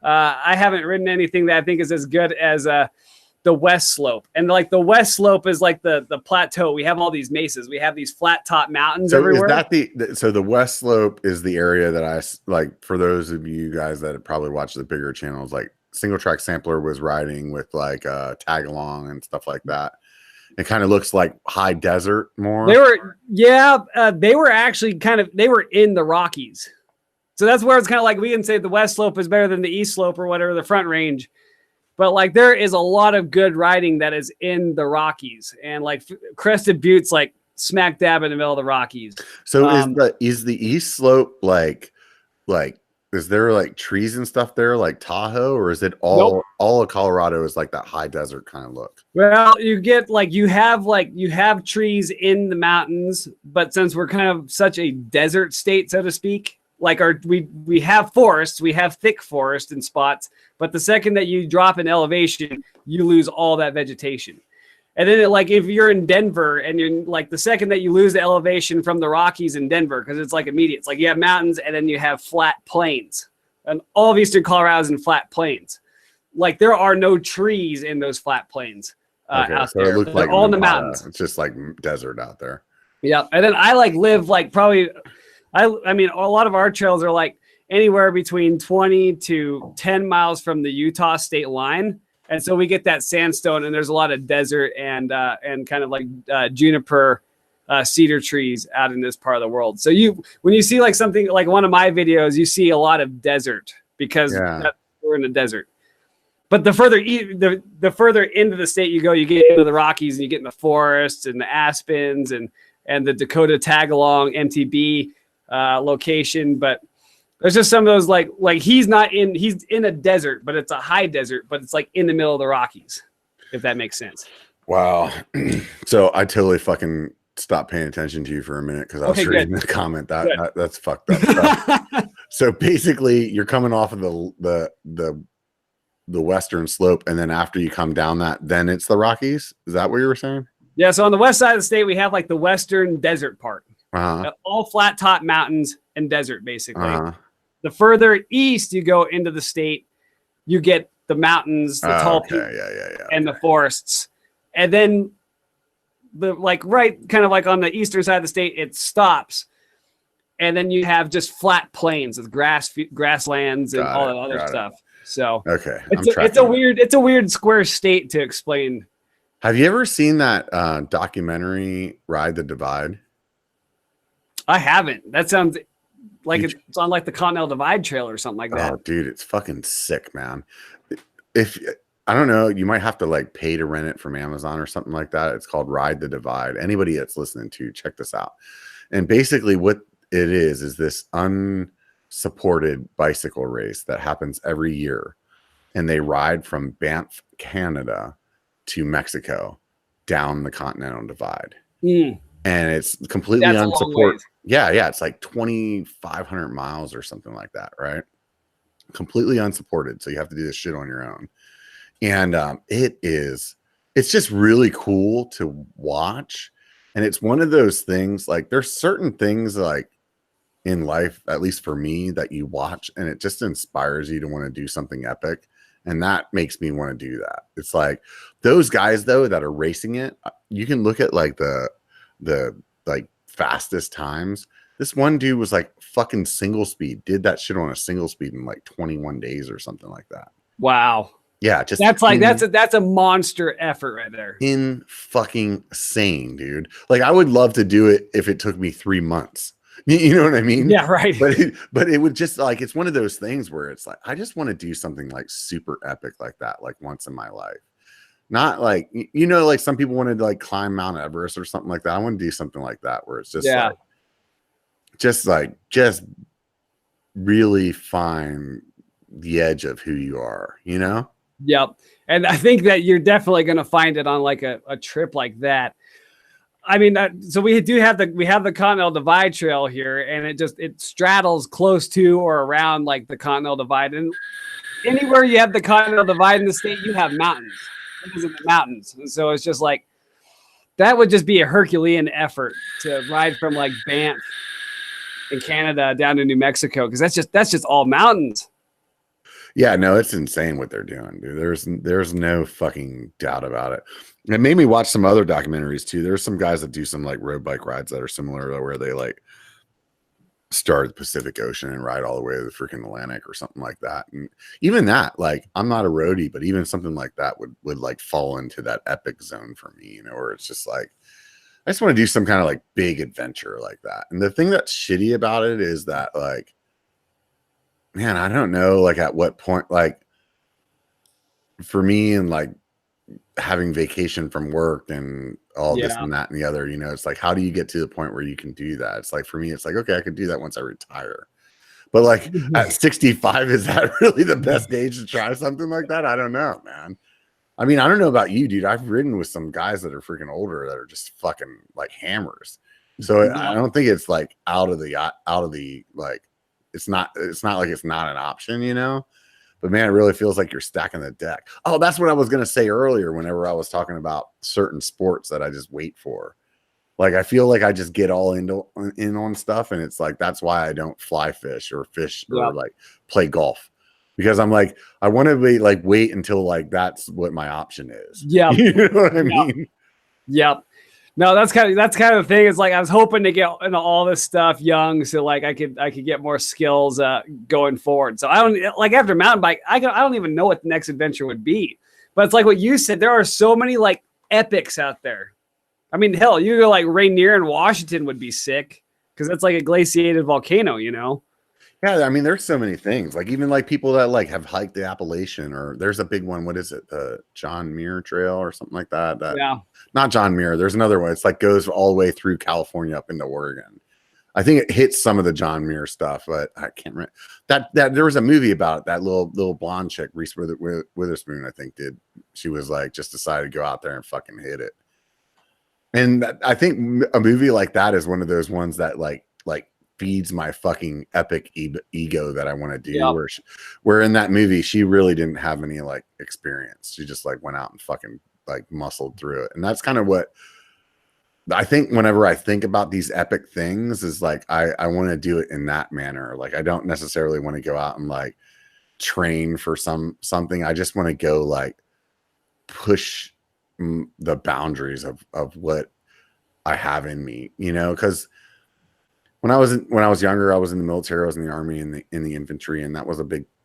I haven't ridden anything that I think is as good as the West Slope, and like the West Slope is like the plateau. We have all these mesas. We have these flat top mountains everywhere. Is that so the West Slope is the area that I like. For those of you guys that have probably watched the bigger channels, like Single Track Sampler was riding with like tag along and stuff like that. It kind of looks like high desert more. They were actually they were in the Rockies. So that's where it's kind of like we can say the West Slope is better than the East Slope or whatever, the Front Range. But like there is a lot of good riding that is in the Rockies, and like Crested Butte's like smack dab in the middle of the Rockies. So is the East Slope like is there like trees and stuff there like Tahoe, or is it all of Colorado is like that high desert kind of look? Well, you get you have trees in the mountains, but since we're kind of such a desert state, so to speak, like we have forests, we have thick forest in spots, but the second that you drop in elevation, you lose all that vegetation. And then if you're in Denver and you're like the second that you lose the elevation from the Rockies in Denver, because it's like immediate, it's like you have mountains and then you have flat plains, and all of Eastern Colorado is in flat plains. Like there are no trees in those flat plains out so there. It looks like all in the mountains. It's just like desert out there. Yeah. And then I live probably, I mean, a lot of our trails are like anywhere between 20 to 10 miles from the Utah state line. And so we get that sandstone, and there's a lot of desert and kind of like juniper cedar trees out in this part of the world. So when you see like something like one of my videos, you see a lot of desert because we're in the desert. But the further the further into the state you go, you get into the Rockies and you get in the forests and the aspens and the Dakota Tagalong MTB location. But there's just some of those like he's in a desert, but it's a high desert, but it's like in the middle of the Rockies, if that makes sense. Wow. So I totally fucking stopped paying attention to you for a minute because I was reading the comment. That's fucked up. So basically you're coming off of the western slope, and then after you come down that, then it's the Rockies. Is that what you were saying? Yeah. So on the west side of the state, we have like the western desert part, all flat top mountains and desert basically. The further east you go into the state, you get the mountains, the tall peaks, and the forests. And then right kind of like on the eastern side of the state, it stops. And then you have just flat plains with grasslands and all that other stuff. So it's a weird square state to explain. Have you ever seen that documentary Ride the Divide? I haven't. That sounds like it's on like the Continental Divide Trail or something like that. Oh, dude, it's fucking sick, man. If I don't know, you might have to like pay to rent it from Amazon or something like that. It's called Ride the Divide. Anybody that's listening to, check this out. And basically what it is this unsupported bicycle race that happens every year. And they ride from Banff, Canada to Mexico down the Continental Divide. Mm. And it's completely That's unsupported. Yeah, it's like 2,500 miles or something like that, right? Completely unsupported. So you have to do this shit on your own. And it's just really cool to watch. And it's one of those things, like there's certain things like in life, at least for me, that you watch and it just inspires you to want to do something epic. And that makes me want to do that. It's like those guys though that are racing it, you can look at like the like fastest times. This one dude was like fucking single speed, did that shit on a single speed in like 21 days or something like that. Wow. Yeah, just that's a monster effort right there. In fucking insane, dude. Like I would love to do it if it took me 3 months. You know what I mean? Yeah, right. But it would just like, it's one of those things where it's like, I just want to do something like super epic like that, like once in my life. Not like, you know, like some people wanted to like climb Mount Everest or something like that. I want to do something like that where it's just just really find the edge of who you are, you know? Yep. And I think that you're definitely going to find it on like a trip like that. I mean, so we have the Continental Divide Trail here, and it straddles close to or around like the Continental Divide. And anywhere you have the Continental Divide in the state, you have mountains. It is in the mountains. And so it's just like, that would just be a Herculean effort to ride from like Banff in Canada down to New Mexico. Cause that's just all mountains. Yeah, no, it's insane what they're doing, dude. There's no fucking doubt about it. It made me watch some other documentaries too. There's some guys that do some like road bike rides that are similar to where they like start the Pacific Ocean and ride all the way to the freaking Atlantic or something like that. And even that, like, I'm not a roadie, but even something like that would like fall into that epic zone for me, you know, where it's just like, I just want to do some kind of like big adventure like that. And the thing that's shitty about it is that like, man, I don't know, like at what point, like for me and like having vacation from work and all this and that and the other, you know, it's like, how do you get to the point where you can do that? It's like, for me, it's like, okay, I could do that once I retire. But like at 65, is that really the best age to try something like that? I don't know, man. I mean, I don't know about you, dude. I've ridden with some guys that are freaking older that are just fucking like hammers. So I don't think it's like out of the like, it's not like it's not an option, you know, but man, it really feels like you're stacking the deck. Oh, that's what I was going to say earlier. Whenever I was talking about certain sports that I just wait for, like, I feel like I just get all in on stuff. And it's like, that's why I don't fly fish or like play golf, because I'm like, I want to be like, wait until like, that's what my option is. Yeah. You know what I mean? Yep. No, that's kind of the thing. It's like I was hoping to get into all this stuff young, so like I could get more skills going forward. So I don't like after mountain bike. I don't even know what the next adventure would be. But it's like what you said. There are so many like epics out there. I mean, hell, you go like Rainier in Washington would be sick because that's like a glaciated volcano, you know. Yeah, I mean, there's so many things. Like even like people that like have hiked the Appalachian, or there's a big one. What is it? The John Muir Trail or something like that. Not John Muir. There's another one. It's like goes all the way through California up into Oregon. I think it hits some of the John Muir stuff, but I can't remember that there was a movie about it. That little blonde chick, Reese Witherspoon, I think she was like just decided to go out there and fucking hit it. And I think a movie like that is one of those ones that like feeds my fucking epic ego that I want to do. Yep. Where in that movie she really didn't have any like experience. She just like went out and fucking like muscled through it. And that's kind of what I think whenever I think about these epic things is like I want to do it in that manner. Like I don't necessarily want to go out and like train for something. I just want to go like push the boundaries of what I have in me, you know, because when I was younger, I was in the military, I was in the Army, in the infantry, and that was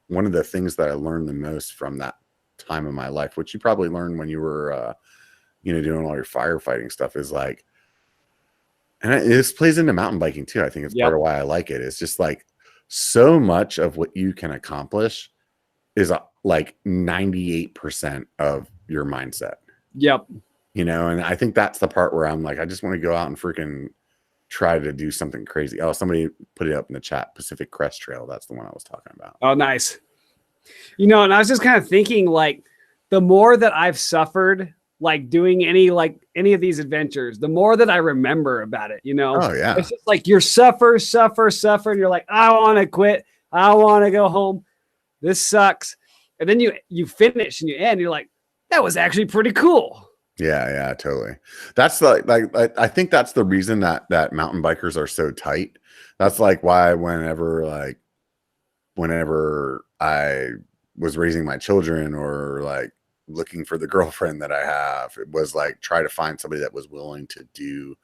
one of the things that I learned the most from that time of my life, which you probably learned when you were, you know, doing all your firefighting stuff, is like, and this plays into mountain biking too. I think it's part of why I like it. It's just like so much of what you can accomplish is like 98% of your mindset. Yep. You know, and I think that's the part where I'm like, I just want to go out and freaking try to do something crazy. Oh, somebody put it up in the chat. Pacific Crest Trail. That's the one I was talking about. Oh, nice. You know, and I was just kind of thinking like the more that I've suffered like doing any of these adventures, the more that I remember about it, Oh yeah. It's just like you're suffer, and you're like, I want to quit. I want to go home. This sucks. And then you finish and you end, you're like, that was actually pretty cool. Yeah, totally. That's I think that's the reason that mountain bikers are so tight. That's like why whenever I was raising my children or like looking for the girlfriend that I have, it was like try to find somebody that was willing to do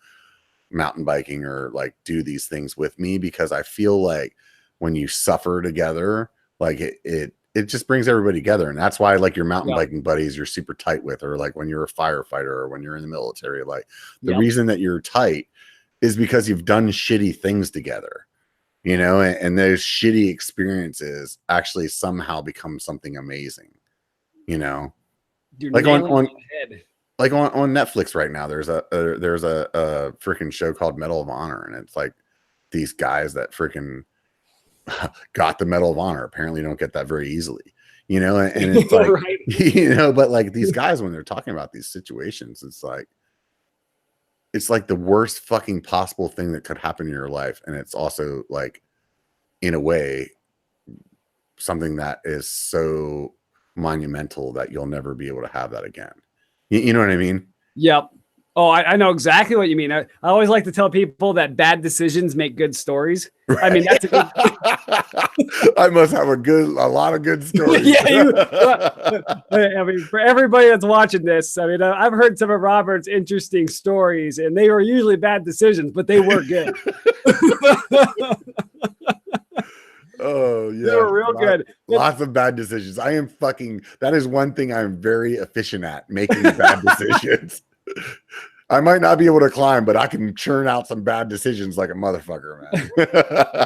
mountain biking or like do these things with me, because I feel like when you suffer together, like it just brings everybody together. And that's why like your mountain biking buddies you're super tight with, or like when you're a firefighter or when you're in the military, like the reason that you're tight is because you've done shitty things together, and those shitty experiences actually somehow become something amazing, like on Netflix right now, there's a freaking show called Medal of Honor. And it's like these guys that freaking got the Medal of Honor apparently don't get that very easily, and it's like, right. But like these guys, when they're talking about these situations, it's like the worst fucking possible thing that could happen in your life. And it's also like, in a way, something that is so monumental that you'll never be able to have that again. You know what I mean? Yep. Oh, I know exactly what you mean. I always like to tell people that bad decisions make good stories. Right. I mean, that's a good. I must have a lot of good stories. I mean, for everybody that's watching this, I mean, I've heard some of Robert's interesting stories, and they were usually bad decisions, but they were good. Oh yeah, they were real good. Lots of bad decisions. That is one thing I'm very efficient at, making bad decisions. I might not be able to climb, but I can churn out some bad decisions like a motherfucker, man.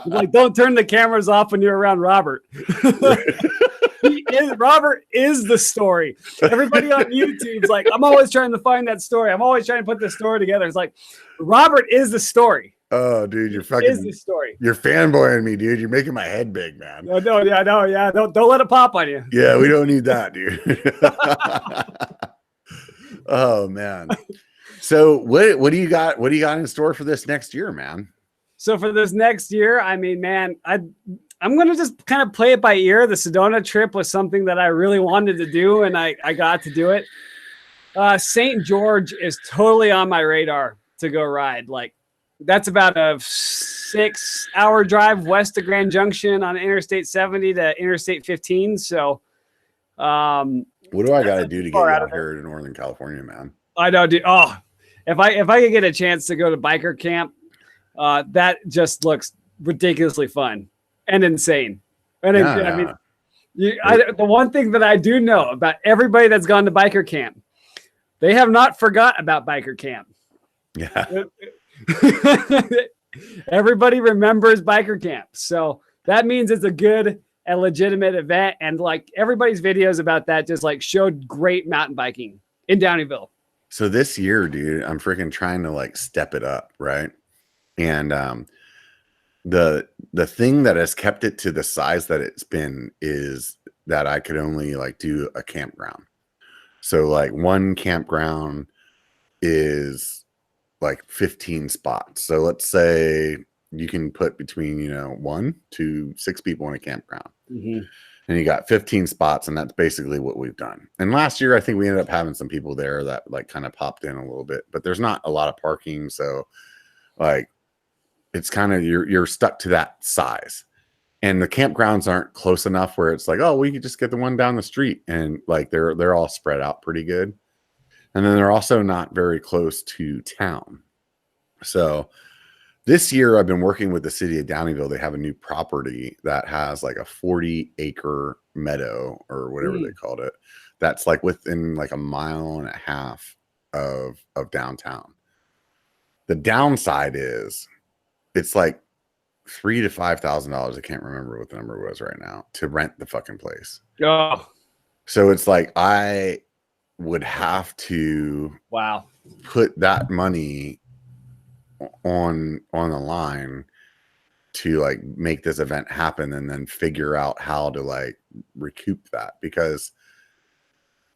Like, don't turn the cameras off when you're around Robert. Robert is the story. Everybody on YouTube's like, I'm always trying to find that story. I'm always trying to put this story together. It's like, Robert is the story. Oh, dude, you're fanboying me, dude. You're making my head big, man. No, yeah. Don't let it pop on you. Yeah, we don't need that, dude. Oh man. So what do you got? What do you got in store for this next year, man? So for this next year, I mean, man, I'm gonna just kind of play it by ear. The Sedona trip was something that I really wanted to do, and I got to do it. St. George is totally on my radar to go ride. Like, that's about a 6-hour drive west of Grand Junction on Interstate 70 to Interstate 15. So, what do I got to do to get out here to Northern California, man? I know, dude. Oh, if I could get a chance to go to biker camp, that just looks ridiculously fun and insane. And I mean, the one thing that I do know about everybody that's gone to biker camp, they have not forgot about biker camp. Yeah. Everybody remembers biker camp. So that means it's a good and legitimate event. And like everybody's videos about that just like showed great mountain biking in Downeyville. So this year, dude, I'm freaking trying to like step it up. Right. And, the thing that has kept it to the size that it's been is that I could only like do a campground. So like one campground is like 15 spots. So let's say you can put between, 1 to 6 people in a campground. Mm-hmm. And you got 15 spots, and that's basically what we've done. And last year, I think we ended up having some people there that like kind of popped in a little bit, but there's not a lot of parking. So like, it's kind of, you're stuck to that size, and the campgrounds aren't close enough where it's like, oh, we could just get the one down the street, and like they're all spread out pretty good. And then they're also not very close to town. So this year I've been working with the city of Downeyville. They have a new property that has like a 40-acre meadow or whatever they called it. That's like within like a 1.5 miles of downtown. The downside is it's like $3,000 to $5,000. I can't remember what the number was right now to rent the fucking place. Oh, so it's like I would have to put that money on the line to like make this event happen, and then figure out how to like recoup that, because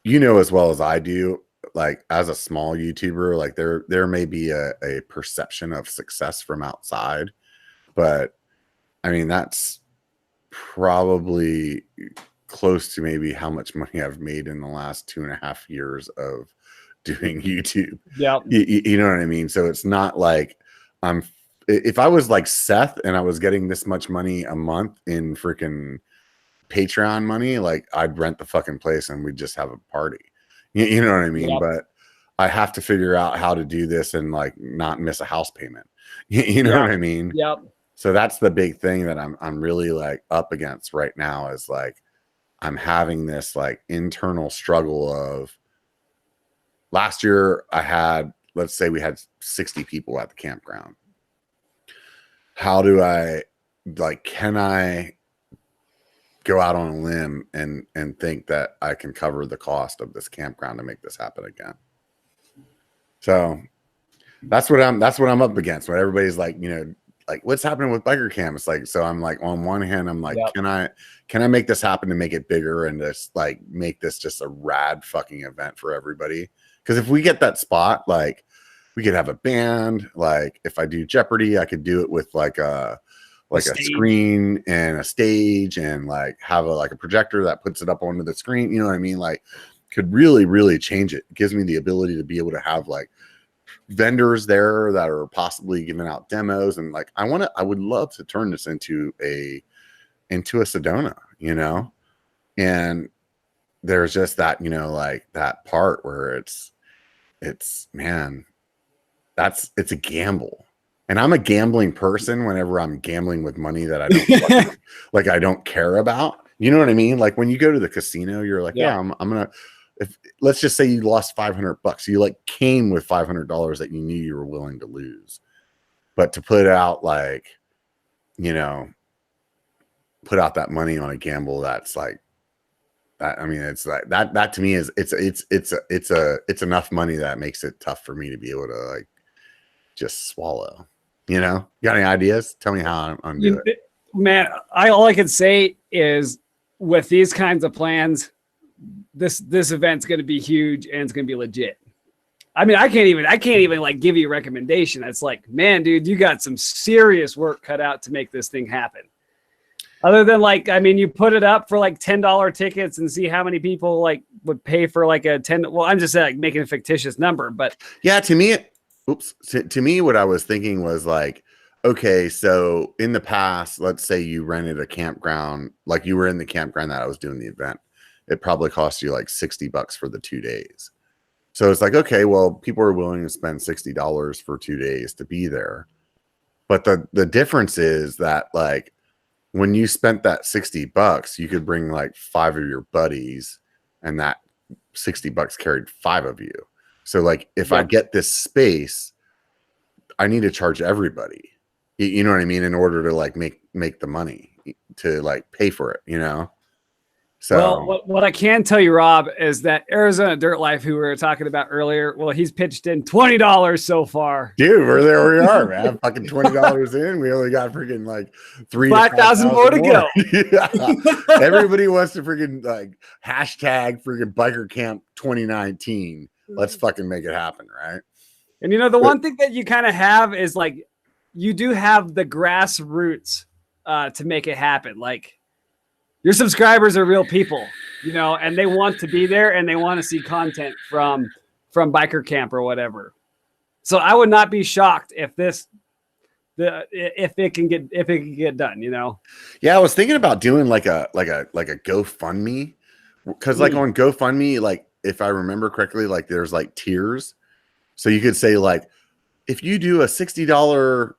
as well as I do, like as a small YouTuber, like there may be a perception of success from outside, but I mean that's probably close to maybe how much money I've made in the last 2.5 years of doing YouTube. Yeah. You know what I mean? So it's not like if I was like Seth and I was getting this much money a month in freaking Patreon money, like I'd rent the fucking place and we'd just have a party. You know what I mean? Yep. But I have to figure out how to do this and like not miss a house payment. You know what I mean? Yep. So that's the big thing that I'm really like up against right now is like I'm having this like internal struggle of last year I had, let's say we had 60 people at the campground. How do I like, can I go out on a limb and think that I can cover the cost of this campground to make this happen again? So that's what I'm up against. When everybody's like, you know, like what's happening with biker camp? It's like, so I'm like, on one hand, I'm like, can I make this happen to make it bigger and just like make this just a rad fucking event for everybody? Because if we get that spot, like we could have a band. Like if I do Jeopardy, I could do it with like a screen and a stage and like have a projector that puts it up onto the screen. You know what I mean? Like could really, really change it. It gives me the ability to be able to have like vendors there that are possibly giving out demos. And like, I would love to turn this into a Sedona, you know? And there's just that, you know, like that part where it's man, it's a gamble. And I'm a gambling person whenever I'm gambling with money that I don't like I don't care about. You know what I mean? Like when you go to the casino, you're like, yeah, I'm gonna, if let's just say you lost $500, you like came with $500 that you knew you were willing to lose. But to put out like, you know, put out that money on a gamble that's like that, I mean, it's like that to me is it's enough money that makes it tough for me to be able to like just swallow. You know, you got any ideas? Tell me how I'm doing it. Man, all I can say is with these kinds of plans, this event's going to be huge and it's going to be legit. I mean, I can't even like give you a recommendation. It's like, man, dude, you got some serious work cut out to make this thing happen. Other than like, I mean, you put it up for like $10 tickets and see how many people like would pay for like a 10. Well, I'm just like making a fictitious number, but yeah, to me, to me, what I was thinking was like, okay, so in the past, let's say you rented a campground, like you were in the campground that I was doing the event. It probably cost you like $60 for the 2 days. So it's like, okay, well, people are willing to spend $60 for 2 days to be there. But the difference is that like when you spent that $60, you could bring like 5 of your buddies and that $60 carried 5 of you. So like if I get this space, I need to charge everybody. You know what I mean? In order to like make the money to like pay for it, you know? So well, what I can tell you, Rob, is that Arizona Dirt Life, who we were talking about earlier, well, he's pitched in $20 so far. Dude, we're there. We are, man. Fucking $20 in. We only got freaking like 5,000 more to go. Yeah. Everybody wants to freaking like hashtag freaking biker camp 2019. Let's fucking make it happen, right? And you know, the one thing that you kind of have is like you do have the grassroots to make it happen. Like your subscribers are real people, you know, and they want to be there and they want to see content from biker camp or whatever. So I would not be shocked if it can get done, you know? Yeah. I was thinking about doing like a GoFundMe, because like on GoFundMe, like if I remember correctly, like there's like tiers. So you could say like, if you do a $60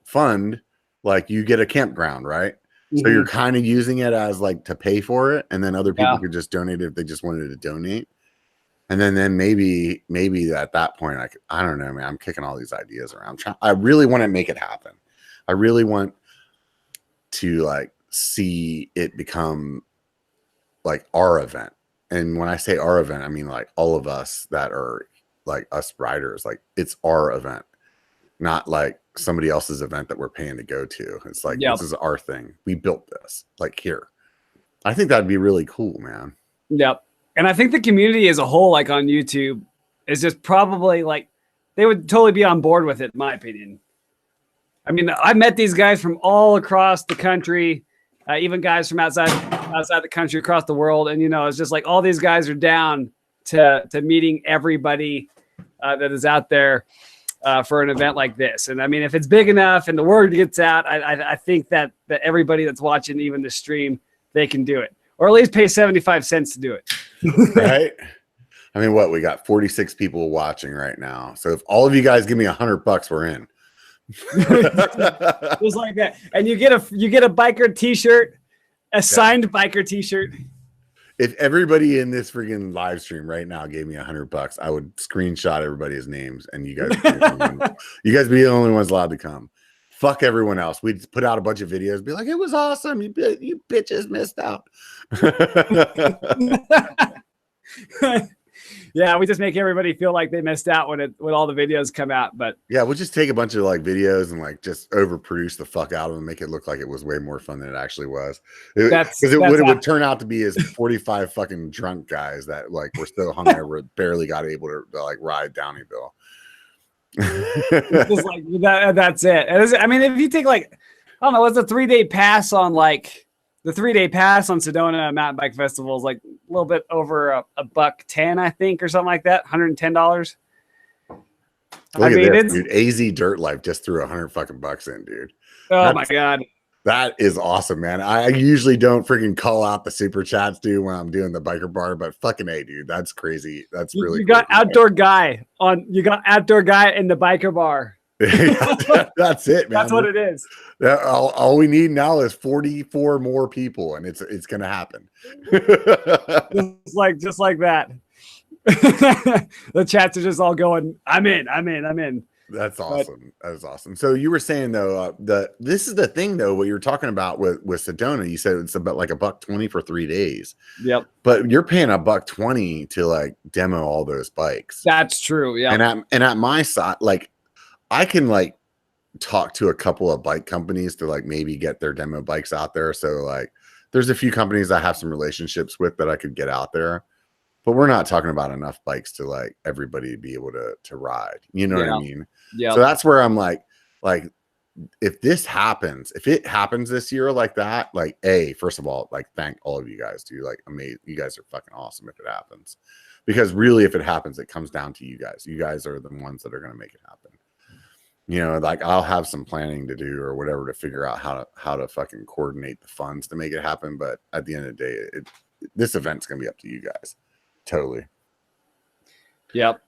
fund, like you get a campground, right? So you're kind of using it as like to pay for it. And then other people could just donate if they just wanted to donate. And then maybe at that point, I don't know, man, I'm kicking all these ideas around. I really want to make it happen. I really want to like see it become like our event. And when I say our event, I mean like all of us that are like us riders, like it's our event, not like somebody else's event that we're paying to go to. It's like, this is our thing. We built this like here. I think that'd be really cool, man. Yep. And I think the community as a whole, like on YouTube, is just probably like they would totally be on board with it, in my opinion. I mean, I met these guys from all across the country, even guys from outside the country, across the world, and it's just like all these guys are down to meeting everybody that is out there for an event like this. And I mean, if it's big enough and the word gets out, I think that everybody that's watching even the stream, they can do it, or at least pay 75 cents to do it. Right. I mean, we got 46 people watching right now. So if all of you guys give me $100, we're in. Just like that. And you get a biker t-shirt, a signed biker t-shirt. If everybody in this freaking live stream right now gave me $100, I would screenshot everybody's names, and you guys be the only ones allowed to come. Fuck everyone else. We'd put out a bunch of videos, be like, it was awesome. You bitches missed out. Yeah, we just make everybody feel like they missed out when all the videos come out. But yeah, we'll just take a bunch of like videos and like just overproduce the fuck out of them, make it look like it was way more fun than it actually was. Because it would turn out to be as 45 fucking drunk guys that like were still hungover, barely got able to like ride Downeyville. Just like that's it. I mean, if you take like, I don't know, what's the 3-day pass on like the 3-day pass on Sedona Mountain Bike Festival is like a little bit over $110, I think, or something like that. $110. Look at this, dude. AZ Dirt Life just threw $100 in, dude. Oh my god, that is awesome, man. I usually don't freaking call out the super chats, dude, when I'm doing the biker bar, but fucking A, dude, that's crazy. That's really you got outdoor guy on. You got outdoor guy in the biker bar. That's it, man. That's what it is. All we need now is 44 more people, and it's gonna happen. just like that. The chats are just all going, I'm in. That's awesome. That's awesome. So you were saying though, this is the thing though, what you were talking about with Sedona, you said it's about like $120 for 3 days. Yep. But you're paying $120 to like demo all those bikes. That's true. Yeah. And at my side, like I can like talk to a couple of bike companies to like maybe get their demo bikes out there. So like there's a few companies I have some relationships with that I could get out there. But we're not talking about enough bikes to like everybody be able to ride. You know what I mean? Yeah. So that's where I'm like if it happens this year like that, like first of all, like thank all of you guys, dude. Like amazing. You guys are fucking awesome if it happens. Because really, if it happens, it comes down to you guys. You guys are the ones that are gonna make it happen. You know, like I'll have some planning to do or whatever to figure out how to fucking coordinate the funds to make it happen. But at the end of the day, this event's gonna be up to you guys. Totally. Yep.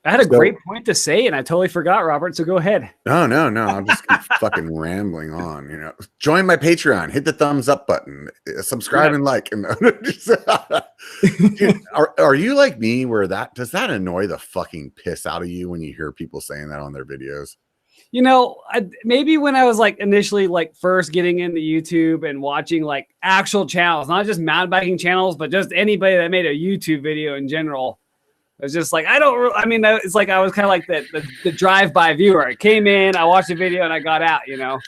I had a great point to say, and I totally forgot, Robert. So go ahead. No. I'm just fucking rambling on. You know, join my Patreon. Hit the thumbs up button. Subscribe and like. Dude, are you like me? Where does that annoy the fucking piss out of you when you hear people saying that on their videos? You know, maybe when I was like initially like first getting into YouTube and watching like actual channels, not just mountain biking channels, but just anybody that made a YouTube video in general. It was just like, it's like I was kind of like the drive-by viewer. I came in, I watched the video, and I got out, you know?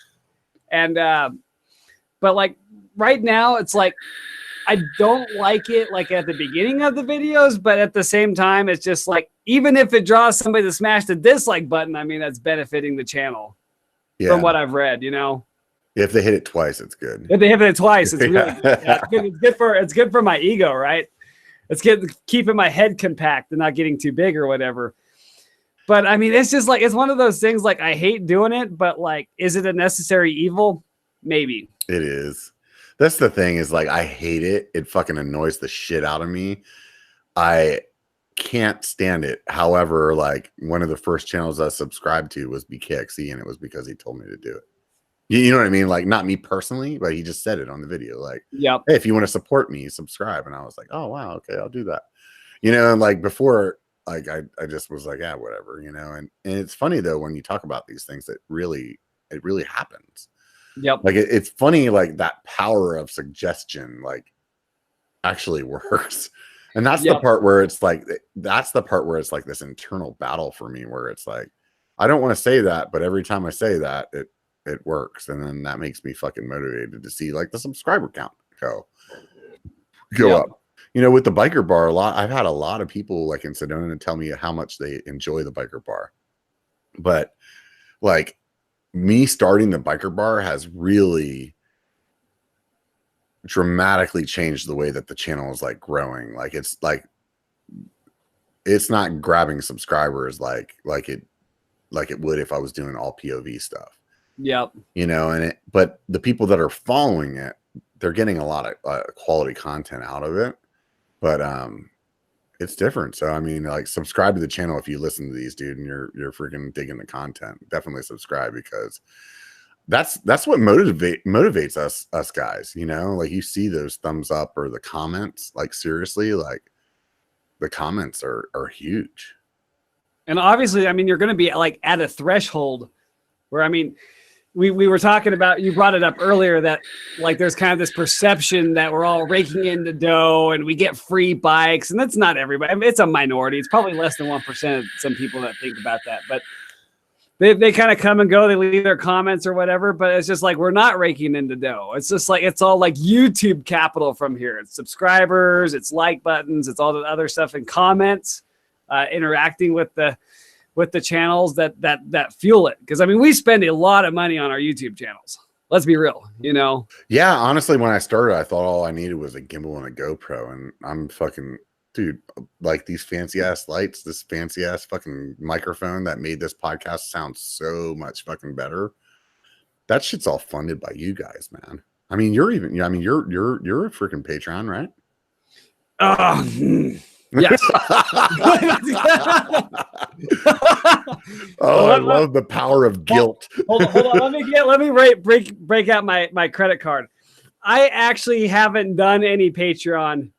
And, but like right now, it's like, I don't like it like at the beginning of the videos, but at the same time, it's just like, even if it draws somebody to smash the dislike button, I mean, that's benefiting the channel from what I've read, you know? If they hit it twice, it's good. If they hit it twice, it's really it's good for my ego, right? It's good keeping my head compact and not getting too big or whatever. But I mean, it's just like, it's one of those things, like I hate doing it, but like, is it a necessary evil? Maybe. It is. That's the thing is like, I hate it. It fucking annoys the shit out of me. I can't stand it. However, like one of the first channels I subscribed to was BKXE, and it was because he told me to do it. You know what I mean? Like not me personally, but he just said it on the video. Like, hey, if you want to support me, subscribe. And I was like, oh wow, okay, I'll do that. You know, and like before, like I just was like, yeah, whatever, you know. And it's funny though when you talk about these things, it really happens. Yep. Like it's funny, like that power of suggestion, like actually works. And that's the part where it's like, this internal battle for me, where it's like, I don't want to say that, but every time I say that, it works. And then that makes me fucking motivated to see like the subscriber count go up. You know, with the biker bar, I've had a lot of people like in Sedona tell me how much they enjoy the biker bar. But like me starting the biker bar has really dramatically changed the way that the channel is like growing. Like it's not grabbing subscribers like it would if I was doing all POV stuff. Yep. You know, but the people that are following it, they're getting a lot of quality content out of it. But it's different. So I mean, like, subscribe to the channel if you listen to these, dude, and you're freaking digging the content. Definitely subscribe, because that's what motivates us guys. You know, like, you see those thumbs up or the comments. Like, seriously, like, the comments are huge. And obviously, I mean, you're going to be like at a threshold where, I mean, we were talking about, you brought it up earlier, that like there's kind of this perception that we're all raking in the dough and we get free bikes, and that's not everybody. I mean, it's a minority. It's probably less than 1% of some people that think about that, but they kind of come and go. They leave their comments or whatever, but it's just like, we're not raking in the dough. It's just like, it's all like YouTube capital from here. It's subscribers, it's like buttons, it's all the other stuff, and comments, interacting with the channels that fuel it. Because I mean, we spend a lot of money on our YouTube channels. Let's be real, you know? Yeah, honestly, when I started, I thought all I needed was a gimbal and a GoPro, and I'm fucking, dude, like, these fancy ass lights, this fancy ass fucking microphone that made this podcast sound so much fucking better. That shit's all funded by you guys, man. I mean, you're a freaking Patreon, right? Yes. I love the power of guilt. Hold on. Let me break out my credit card. I actually haven't done any Patreon.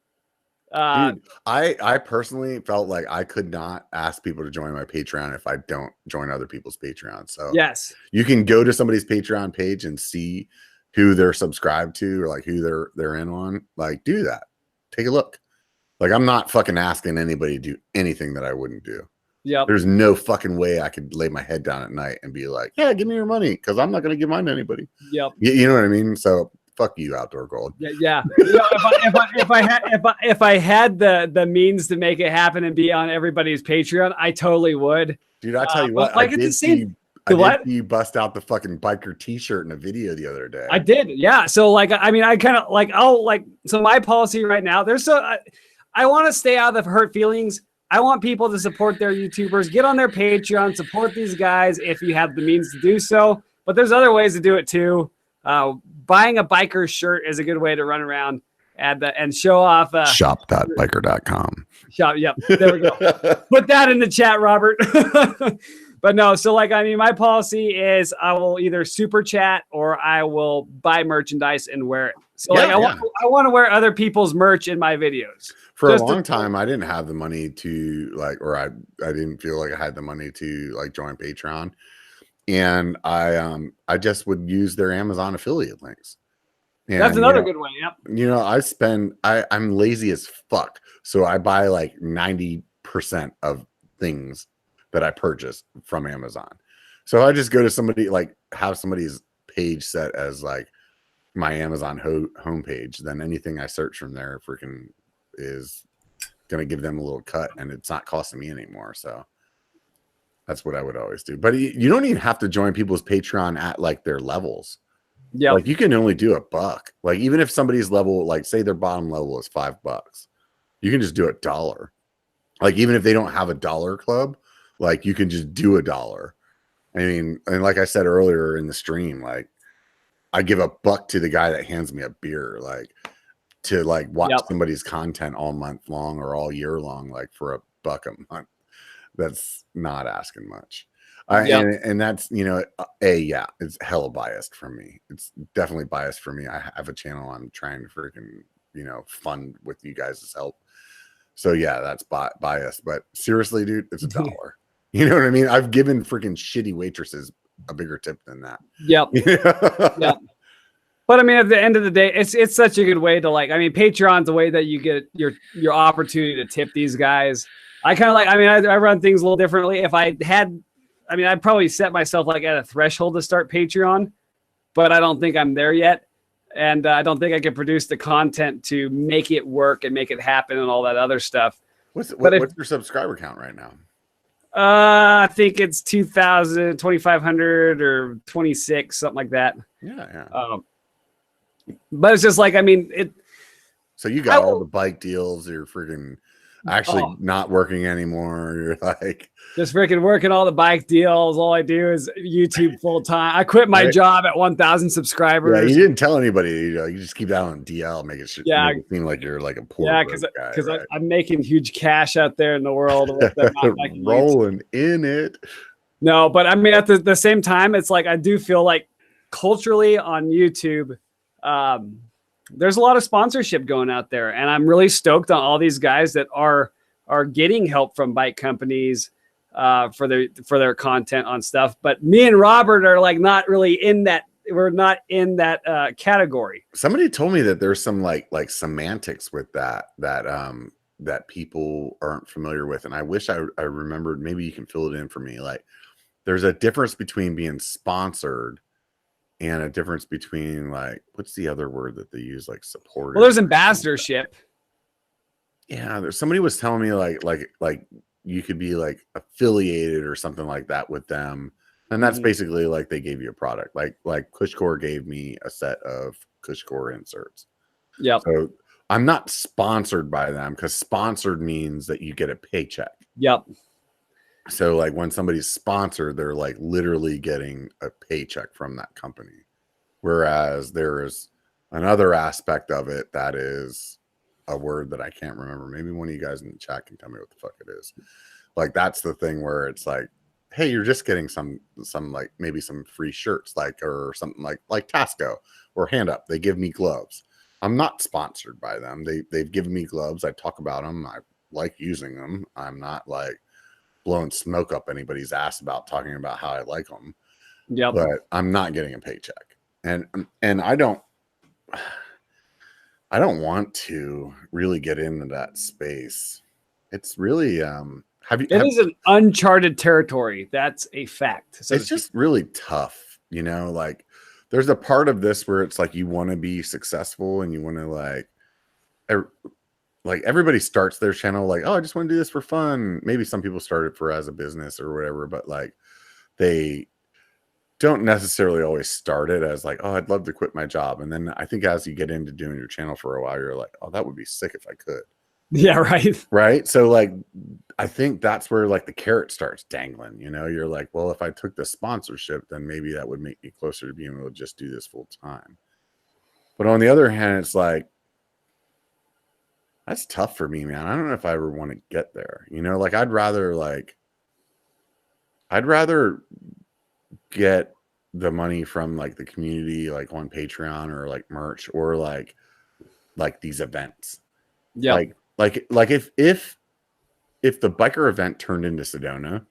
Dude, I personally felt like I could not ask people to join my Patreon if I don't join other people's Patreon. So yes, you can go to somebody's Patreon page and see who they're subscribed to, or like who they're in on. Like, do that. Take a look. Like, I'm not fucking asking anybody to do anything that I wouldn't do. Yeah. There's no fucking way I could lay my head down at night and be like, yeah, give me your money, because I'm not going to give mine to anybody. Yep. You know what I mean? So fuck you, Outdoor Gold. Yeah. You know, if I had the means to make it happen and be on everybody's Patreon, I totally would. Dude, I tell you what, like, I did see you bust out the fucking biker t-shirt in a video the other day. I did. Yeah. So like, I mean, I kind of like, so my policy right now, I want to stay out of the hurt feelings. I want people to support their YouTubers, get on their Patreon, support these guys if you have the means to do so. But there's other ways to do it too. Buying a biker shirt is a good way to run around and show off. Shop.biker.com. Shop. Yep. There we go. Put that in the chat, Robert. But no, so like, I mean, my policy is I will either super chat or I will buy merchandise and wear it. So I want to wear other people's merch in my videos. For a long time, I didn't have the money to like, or I didn't feel like I had the money to like join Patreon. And I just would use their Amazon affiliate links. And, that's another good way. Yep. You know, I'm lazy as fuck. So I buy like 90% of things that I purchase from Amazon. So I just go to somebody, like, have somebody's page set as like my Amazon homepage. Then anything I search from there freaking is going to give them a little cut, and it's not costing me anymore. So that's what I would always do. But you don't even have to join people's Patreon at like their levels. Yeah. Like, you can only do $1. Like, even if somebody's level, like say their bottom level is $5, you can just do $1. Like, even if they don't have a dollar club, like, you can just do $1. I mean, and like I said earlier in the stream, like, I give $1 to the guy that hands me a beer, like, to like watch somebody's content all month long or all year long, like for $1 a month. That's not asking much. And that's, you know, it's hella biased for me. It's definitely biased for me. I have a channel I'm trying to freaking, you know, fund with you guys' help. So yeah, that's biased. But seriously, dude, it's $1. You know what I mean? I've given freaking shitty waitresses a bigger tip than that. Yep. Yep. But I mean, at the end of the day, it's such a good way to, like, I mean, Patreon's a way that you get your opportunity to tip these guys. I kind of like, I mean, I run things a little differently. If I had, I mean, I'd probably set myself like at a threshold to start Patreon, but I don't think I'm there yet. and I don't think I could produce the content to make it work and make it happen and all that other stuff. What's your subscriber count right now? I think it's 2,000, 2,500 or 26, something like that. Yeah. But it's just like, I mean, so you got all the bike deals. You're freaking actually not working anymore. You're like just freaking working all the bike deals. All I do is YouTube full time. I quit my job at 1,000 subscribers. Yeah, you didn't tell anybody. You just keep that on DL, make it seem like you're like a poor guy. Because I'm making huge cash out there in the world. With rolling in it. No, but I mean, at the same time, it's like I do feel like culturally on YouTube, there's a lot of sponsorship going out there, and I'm really stoked on all these guys that are getting help from bike companies for their content on stuff. But me and Robert are like not really in that. We're not in that category. Somebody told me that there's some like semantics with that people aren't familiar with, and I wish I remembered. Maybe you can fill it in for me. Like, there's a difference between being sponsored and a difference between like, what's the other word that they use? Like support. Well, there's ambassadorship. Yeah. Somebody was telling me like you could be like affiliated or something like that with them. And that's basically like they gave you a product. Like CushCore gave me a set of CushCore inserts. Yeah. So I'm not sponsored by them, because sponsored means that you get a paycheck. Yep. So like when somebody's sponsored, they're like literally getting a paycheck from that company. Whereas there is another aspect of it that is a word that I can't remember. Maybe one of you guys in the chat can tell me what the fuck it is. Like, that's the thing where it's like, hey, you're just getting some like maybe some free shirts, like, or something like Tasco or Hand Up. They give me gloves. I'm not sponsored by them. They've given me gloves. I talk about them. I like using them. I'm not like blowing smoke up anybody's ass about talking about how I like them. Yeah, but I'm not getting a paycheck, and I don't want to really get into that space. It's really it is an uncharted territory. That's a fact. So it's just really tough, you know. Like, there's a part of this where it's like you want to be successful and you want to like everybody starts their channel like, oh, I just want to do this for fun. Maybe some people start it for as a business or whatever, but like they don't necessarily always start it as like, oh, I'd love to quit my job. And then I think as you get into doing your channel for a while, you're like, oh, that would be sick if I could. Yeah, right. Right. So like, I think that's where like the carrot starts dangling, you know. You're like, well, if I took the sponsorship, then maybe that would make me closer to being able to just do this full time. But on the other hand, it's like, that's tough for me, man. I don't know if I ever want to get there, you know. Like, I'd rather get the money from like the community, like on Patreon or like merch or like these events. Yeah. Like if the biker event turned into Sedona,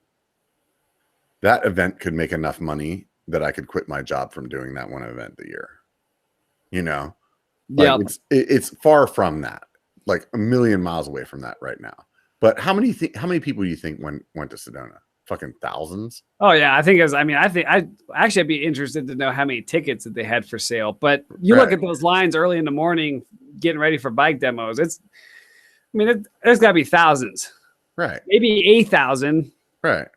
that event could make enough money that I could quit my job from doing that one event a year. You know? Like, yeah. It's far from that. Like a million miles away from that right now. But how many people do you think went to Sedona? Fucking thousands. Oh yeah, I think I'd be interested to know how many tickets that they had for sale. But you look at those lines early in the morning getting ready for bike demos. There's got to be thousands. Right. Maybe 8,000. Right.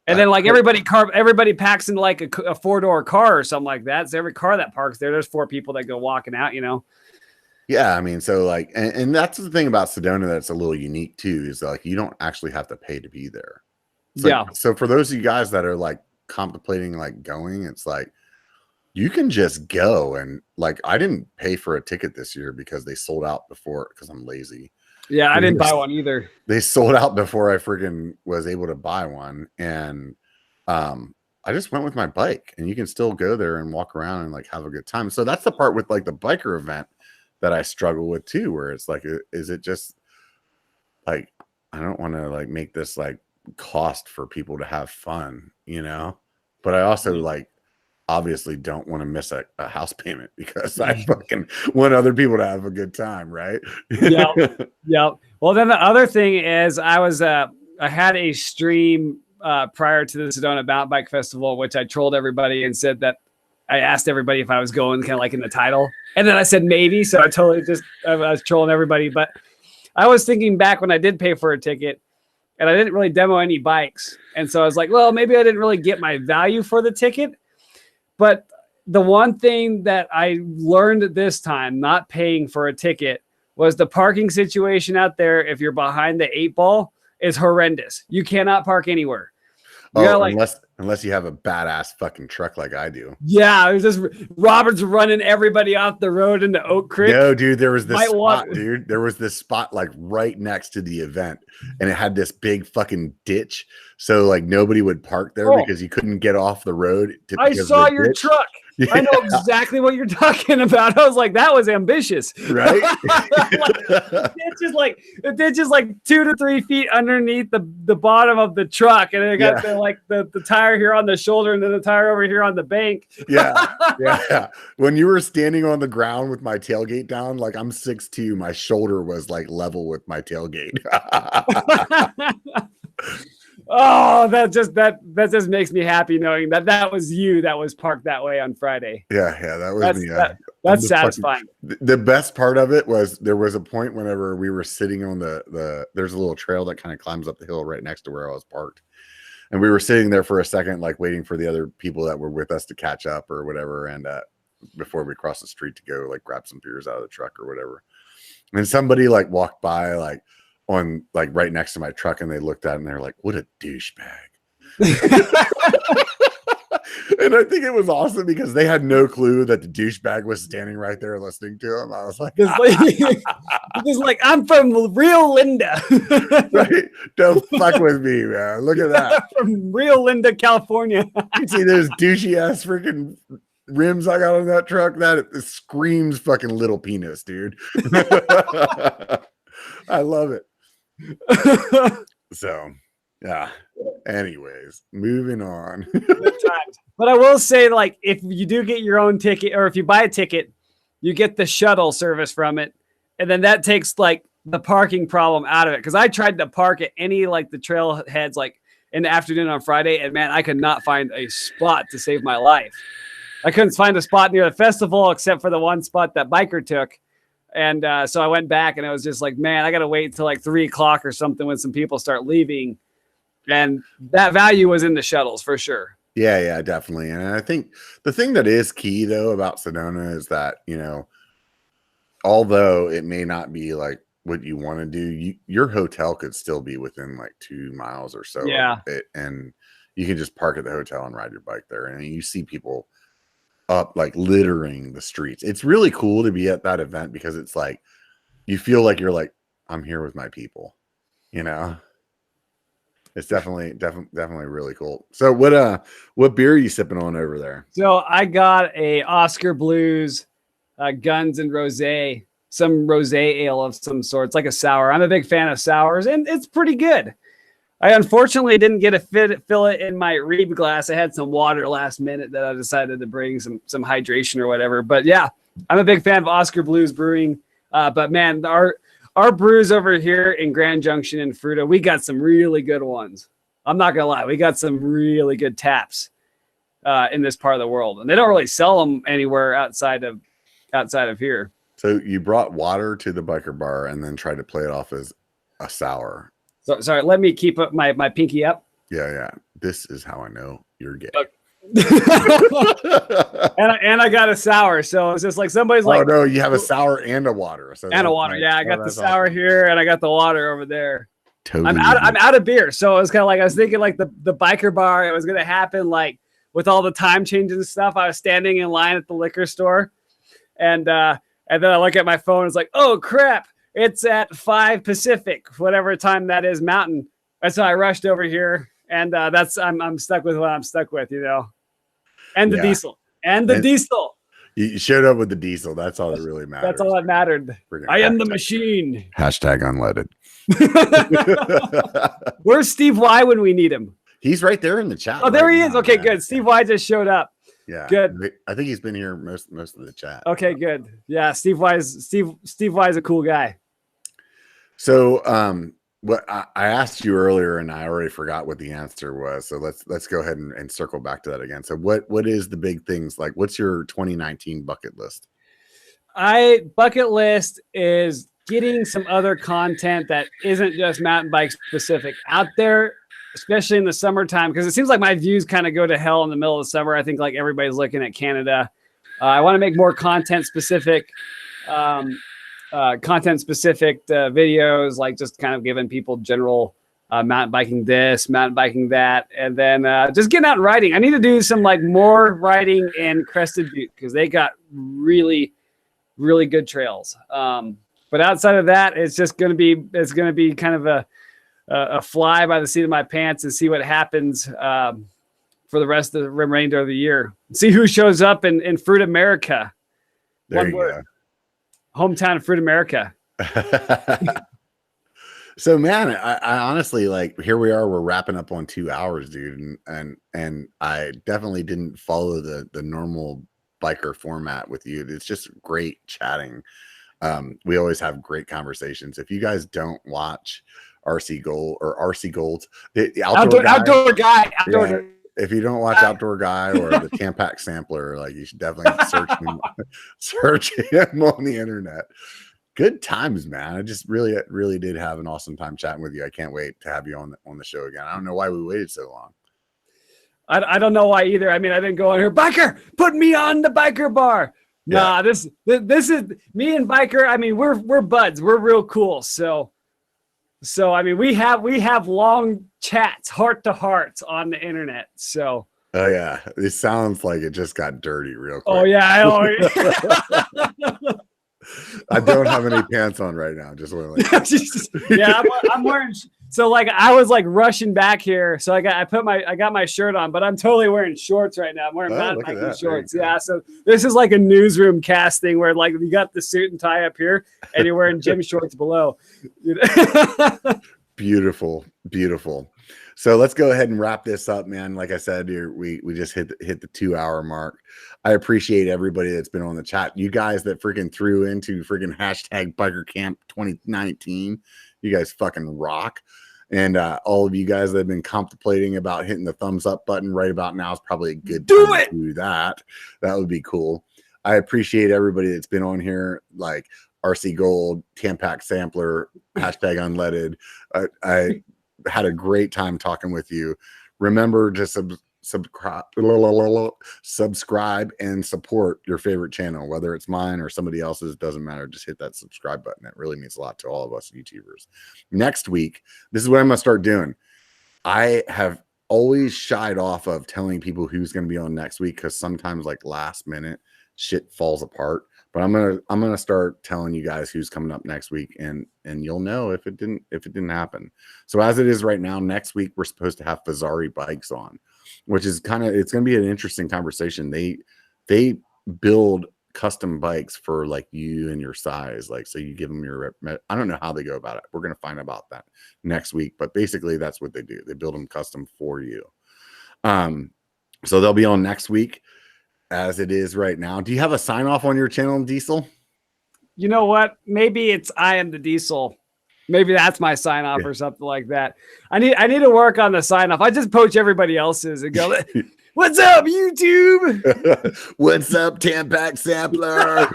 And then like everybody packs into like a 4-door car or something like that. So every car that parks there's 4 people that go walking out, you know. Yeah, I mean, so like, and that's the thing about Sedona that's a little unique too, is like you don't actually have to pay to be there. So for those of you guys that are like contemplating like going, it's like you can just go. And like, I didn't pay for a ticket this year because they sold out before, because I'm lazy. Yeah, I didn't buy one either. They sold out before I friggin' was able to buy one. And I just went with my bike, and you can still go there and walk around and like have a good time. So that's the part with like the biker event that I struggle with too, where it's like, is it just like, I don't want to like make this like cost for people to have fun, you know, but I also like obviously don't want to miss a house payment because I fucking want other people to have a good time, right? Yeah. Well, then the other thing is I had a stream prior to the Sedona Mountain Bike Festival, which I trolled everybody and said that I asked everybody if I was going kind of like in the title. And then I said maybe. So I was trolling everybody. But I was thinking back when I did pay for a ticket and I didn't really demo any bikes. And so I was like, well, maybe I didn't really get my value for the ticket. But the one thing that I learned this time, not paying for a ticket, was the parking situation out there. If you're behind the 8-ball, is horrendous. You cannot park anywhere. Unless you have a badass fucking truck like I do. Yeah, it was just Robert's running everybody off the road into Oak Creek. No, dude, there was this spot, dude. There was this spot like right next to the event, and it had this big fucking ditch. So like nobody would park there because you couldn't get off the road. I saw your truck. Yeah. I know exactly what you're talking about. I was like, that was ambitious, right? It's just like 2 to 3 feet underneath the bottom of the truck, and it got the tire here on the shoulder, and then the tire over here on the bank. Yeah. When you were standing on the ground with my tailgate down, like I'm 6'2", my shoulder was like level with my tailgate. Oh, that just makes me happy knowing that was you that was parked that way on Friday. Yeah, that was me. That's satisfying. The best part of it was there was a point whenever we were sitting on there's a little trail that kind of climbs up the hill right next to where I was parked. And we were sitting there for a second, like waiting for the other people that were with us to catch up or whatever. And before we crossed the street to go like grab some beers out of the truck or whatever. And somebody like walked by like on like right next to my truck, and they looked at it and they're like, what a douchebag. And I think it was awesome because they had no clue that the douchebag was standing right there listening to him. I was like, just like I'm from real Linda. Right? Don't fuck with me, man. Look at that. From real Linda, California. You see those douchey ass freaking rims I got on that truck? That it screams fucking little penis, dude. I love it. So yeah. Anyways, moving on. Good times. But I will say, like, if you do get your own ticket, or if you buy a ticket, you get the shuttle service from it, and then that takes like the parking problem out of it. Because I tried to park at any like the trailheads like in the afternoon on Friday, and man, I could not find a spot to save my life. I couldn't find a spot near the festival except for the one spot that B1KER took. And so I went back, and it was just like, man, I got to wait until like 3 o'clock or something when some people start leaving. And that value was in the shuttles for sure. Yeah, definitely. And I think the thing that is key though about Sedona is that, you know, although it may not be like what you want to do, your hotel could still be within like 2 miles or so. Yeah. Of it, and you can just park at the hotel and ride your bike there. And you see people up like littering the streets. It's really cool to be at that event because it's like you feel like you're like, I'm here with my people, you know. It's definitely really cool. So what beer are you sipping on over there? So I got a Oscar Blues Guns and Rosé, some rosé ale of some sort. It's like a sour. I'm a big fan of sours, and it's pretty good. I unfortunately didn't get to fill it in my Reeb glass. I had some water last minute that I decided to bring some hydration or whatever. But yeah, I'm a big fan of Oscar Blues Brewing. But man, our brews over here in Grand Junction and Fruita, we got some really good ones. I'm not gonna lie, we got some really good taps in this part of the world, and they don't really sell them anywhere outside of here. So you brought water to the B1KER Bar and then tried to play it off as a sour. So sorry, let me keep up my pinky up. Yeah. This is how I know you're gay. Okay. and I got a sour, so it's just like somebody's like, oh no, you have a sour and a water, so and a water. Nice. Yeah, I got the sour awesome. Here, and I got the water over there. Totally. I'm out of beer, so it was kind of like I was thinking like the B1KER Bar. It was gonna happen like with all the time changes and stuff. I was standing in line at the liquor store, and then I look at my phone. It's like, oh crap, it's at 5 Pacific, whatever time that is, Mountain. And so I rushed over here. And I'm stuck with what I'm stuck with, you know, and the diesel and diesel. You showed up with the diesel. That's all that really matters. That's all that mattered. I am the machine. Hashtag unleaded. Where's Steve Y when we need him? He's right there in the chat. Oh, there he is. Okay, good. Steve Y just showed up. Yeah, good. I think he's been here most of the chat. Okay, good. Yeah, Steve Y is a cool guy. So what I asked you earlier, and I already forgot what the answer was. So let's go ahead and circle back to that again. So what is the big things? Like, what's your 2019 bucket list? Bucket list is getting some other content that isn't just mountain bike specific out there, especially in the summertime, because it seems like my views kind of go to hell in the middle of the summer. I think like everybody's looking at Canada. I want to make more content specific videos, like just kind of giving people general mountain biking this, mountain biking that, and then just getting out and riding. I need to do some like more riding in Crested Butte because they got really, really good trails. But outside of that, it's going to be kind of a fly by the seat of my pants and see what happens for the rest of the remainder of the year. See who shows up in Fruit America. There One you word. Go. Hometown of Fruit America. So man, I honestly, like, here we are, we're wrapping up on 2 hours, dude. And I definitely didn't follow the normal biker format with you. It's just great chatting. We always have great conversations. If you guys don't watch RC Gold, the outdoor guy. If you don't watch Outdoor Guy or the Tampax Sampler, like, you should definitely search him on the internet. Good times, man. I just really did have an awesome time chatting with you. I can't wait to have you on the show again. I don't know why we waited so long. I don't know why either. I mean, I didn't go on here, Biker, put me on the B1KER Bar. Nah, this is me and Biker. I mean, we're buds. We're real cool. So I mean, we have long chats, heart to heart on the internet. So. Oh yeah, it sounds like it just got dirty real quick. Oh yeah, I don't have any pants on right now. Just want to yeah, I'm wearing. So like I was like rushing back here, so I got my shirt on, but I'm totally wearing shorts right now. I'm wearing mountain biking shorts. Yeah, so this is like a newsroom casting where like you got the suit and tie up here, and you're wearing gym shorts below. Beautiful. So let's go ahead and wrap this up, man. Like I said, we just hit the 2 hour mark. I appreciate everybody that's been on the chat. You guys that freaking threw into freaking hashtag Biker Camp 2019. You guys fucking rock. And all of you guys that have been contemplating about hitting the thumbs up button right about now is probably a good time to do that. That would be cool. I appreciate everybody that's been on here, like RC Gold, Tampax Sampler, hashtag Unleaded. I had a great time talking with you. Remember to subscribe and support your favorite channel, whether it's mine or somebody else's. Doesn't matter. Just hit that subscribe button. It really means a lot to all of us YouTubers. Next week, this is what I'm gonna start doing. I have always shied off of telling people who's going to be on next week because sometimes like last minute shit falls apart. But I'm gonna start telling you guys who's coming up next week, and you'll know if it didn't happen. So as it is right now, next week we're supposed to have Fazari Bikes on, which is it's gonna be an interesting conversation. They build custom bikes for like you and your size, like, so you give them your, I don't know how they go about it. We're gonna find about that next week, but basically that's what they do. They build them custom for you. So they'll be on next week. As it is right now. Do you have a sign off on your channel, Diesel? You know what? Maybe it's I am the Diesel. Maybe that's my sign off or something like that. I need to work on the sign off. I just poach everybody else's and go, "What's up, YouTube? What's up, Tampax Sampler?"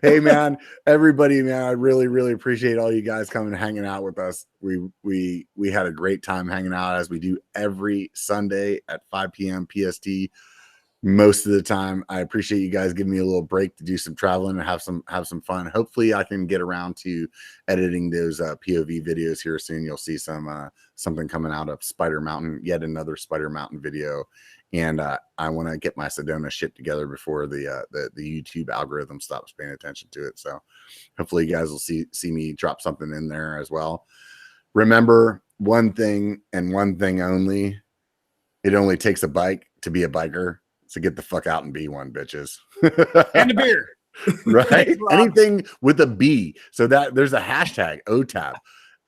Hey man, everybody, man, I really appreciate all you guys coming and hanging out with us. We had a great time hanging out, as we do every Sunday at 5 p.m. PST. Most of the time, I appreciate you guys giving me a little break to do some traveling and have some fun. Hopefully, I can get around to editing those POV videos here soon. You'll see something coming out of Spider Mountain, yet another Spider Mountain video. And I want to get my Sedona shit together before the YouTube algorithm stops paying attention to it. So hopefully you guys will see me drop something in there as well. Remember one thing and one thing only: it only takes a bike to be a biker. So get the fuck out and be one, bitches. And a beer. Right? Anything with a B. So that there's a hashtag OTAB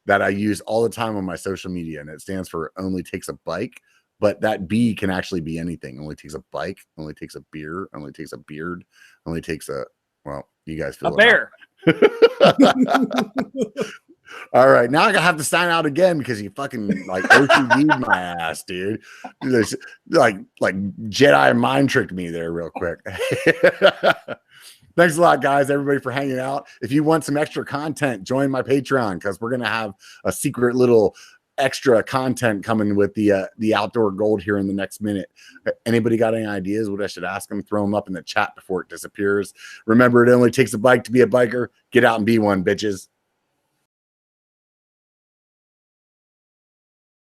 that I use all the time on my social media, and it stands for only takes a bike. But that B can actually be anything. Only takes a bike, only takes a beer, only takes a beard, only takes a, well, you guys feel a bear. All right, now I have to sign out again because you fucking like OCD'd my ass, dude. Like Jedi mind tricked me there real quick. Thanks a lot, guys, everybody, for hanging out. If you want some extra content, join my Patreon because we're gonna have a secret little extra content coming with the outdoor gold here in the next minute. Anybody got any ideas what I should ask them? Throw them up in the chat before it disappears. Remember, it only takes a bike to be a biker. Get out and be one, bitches.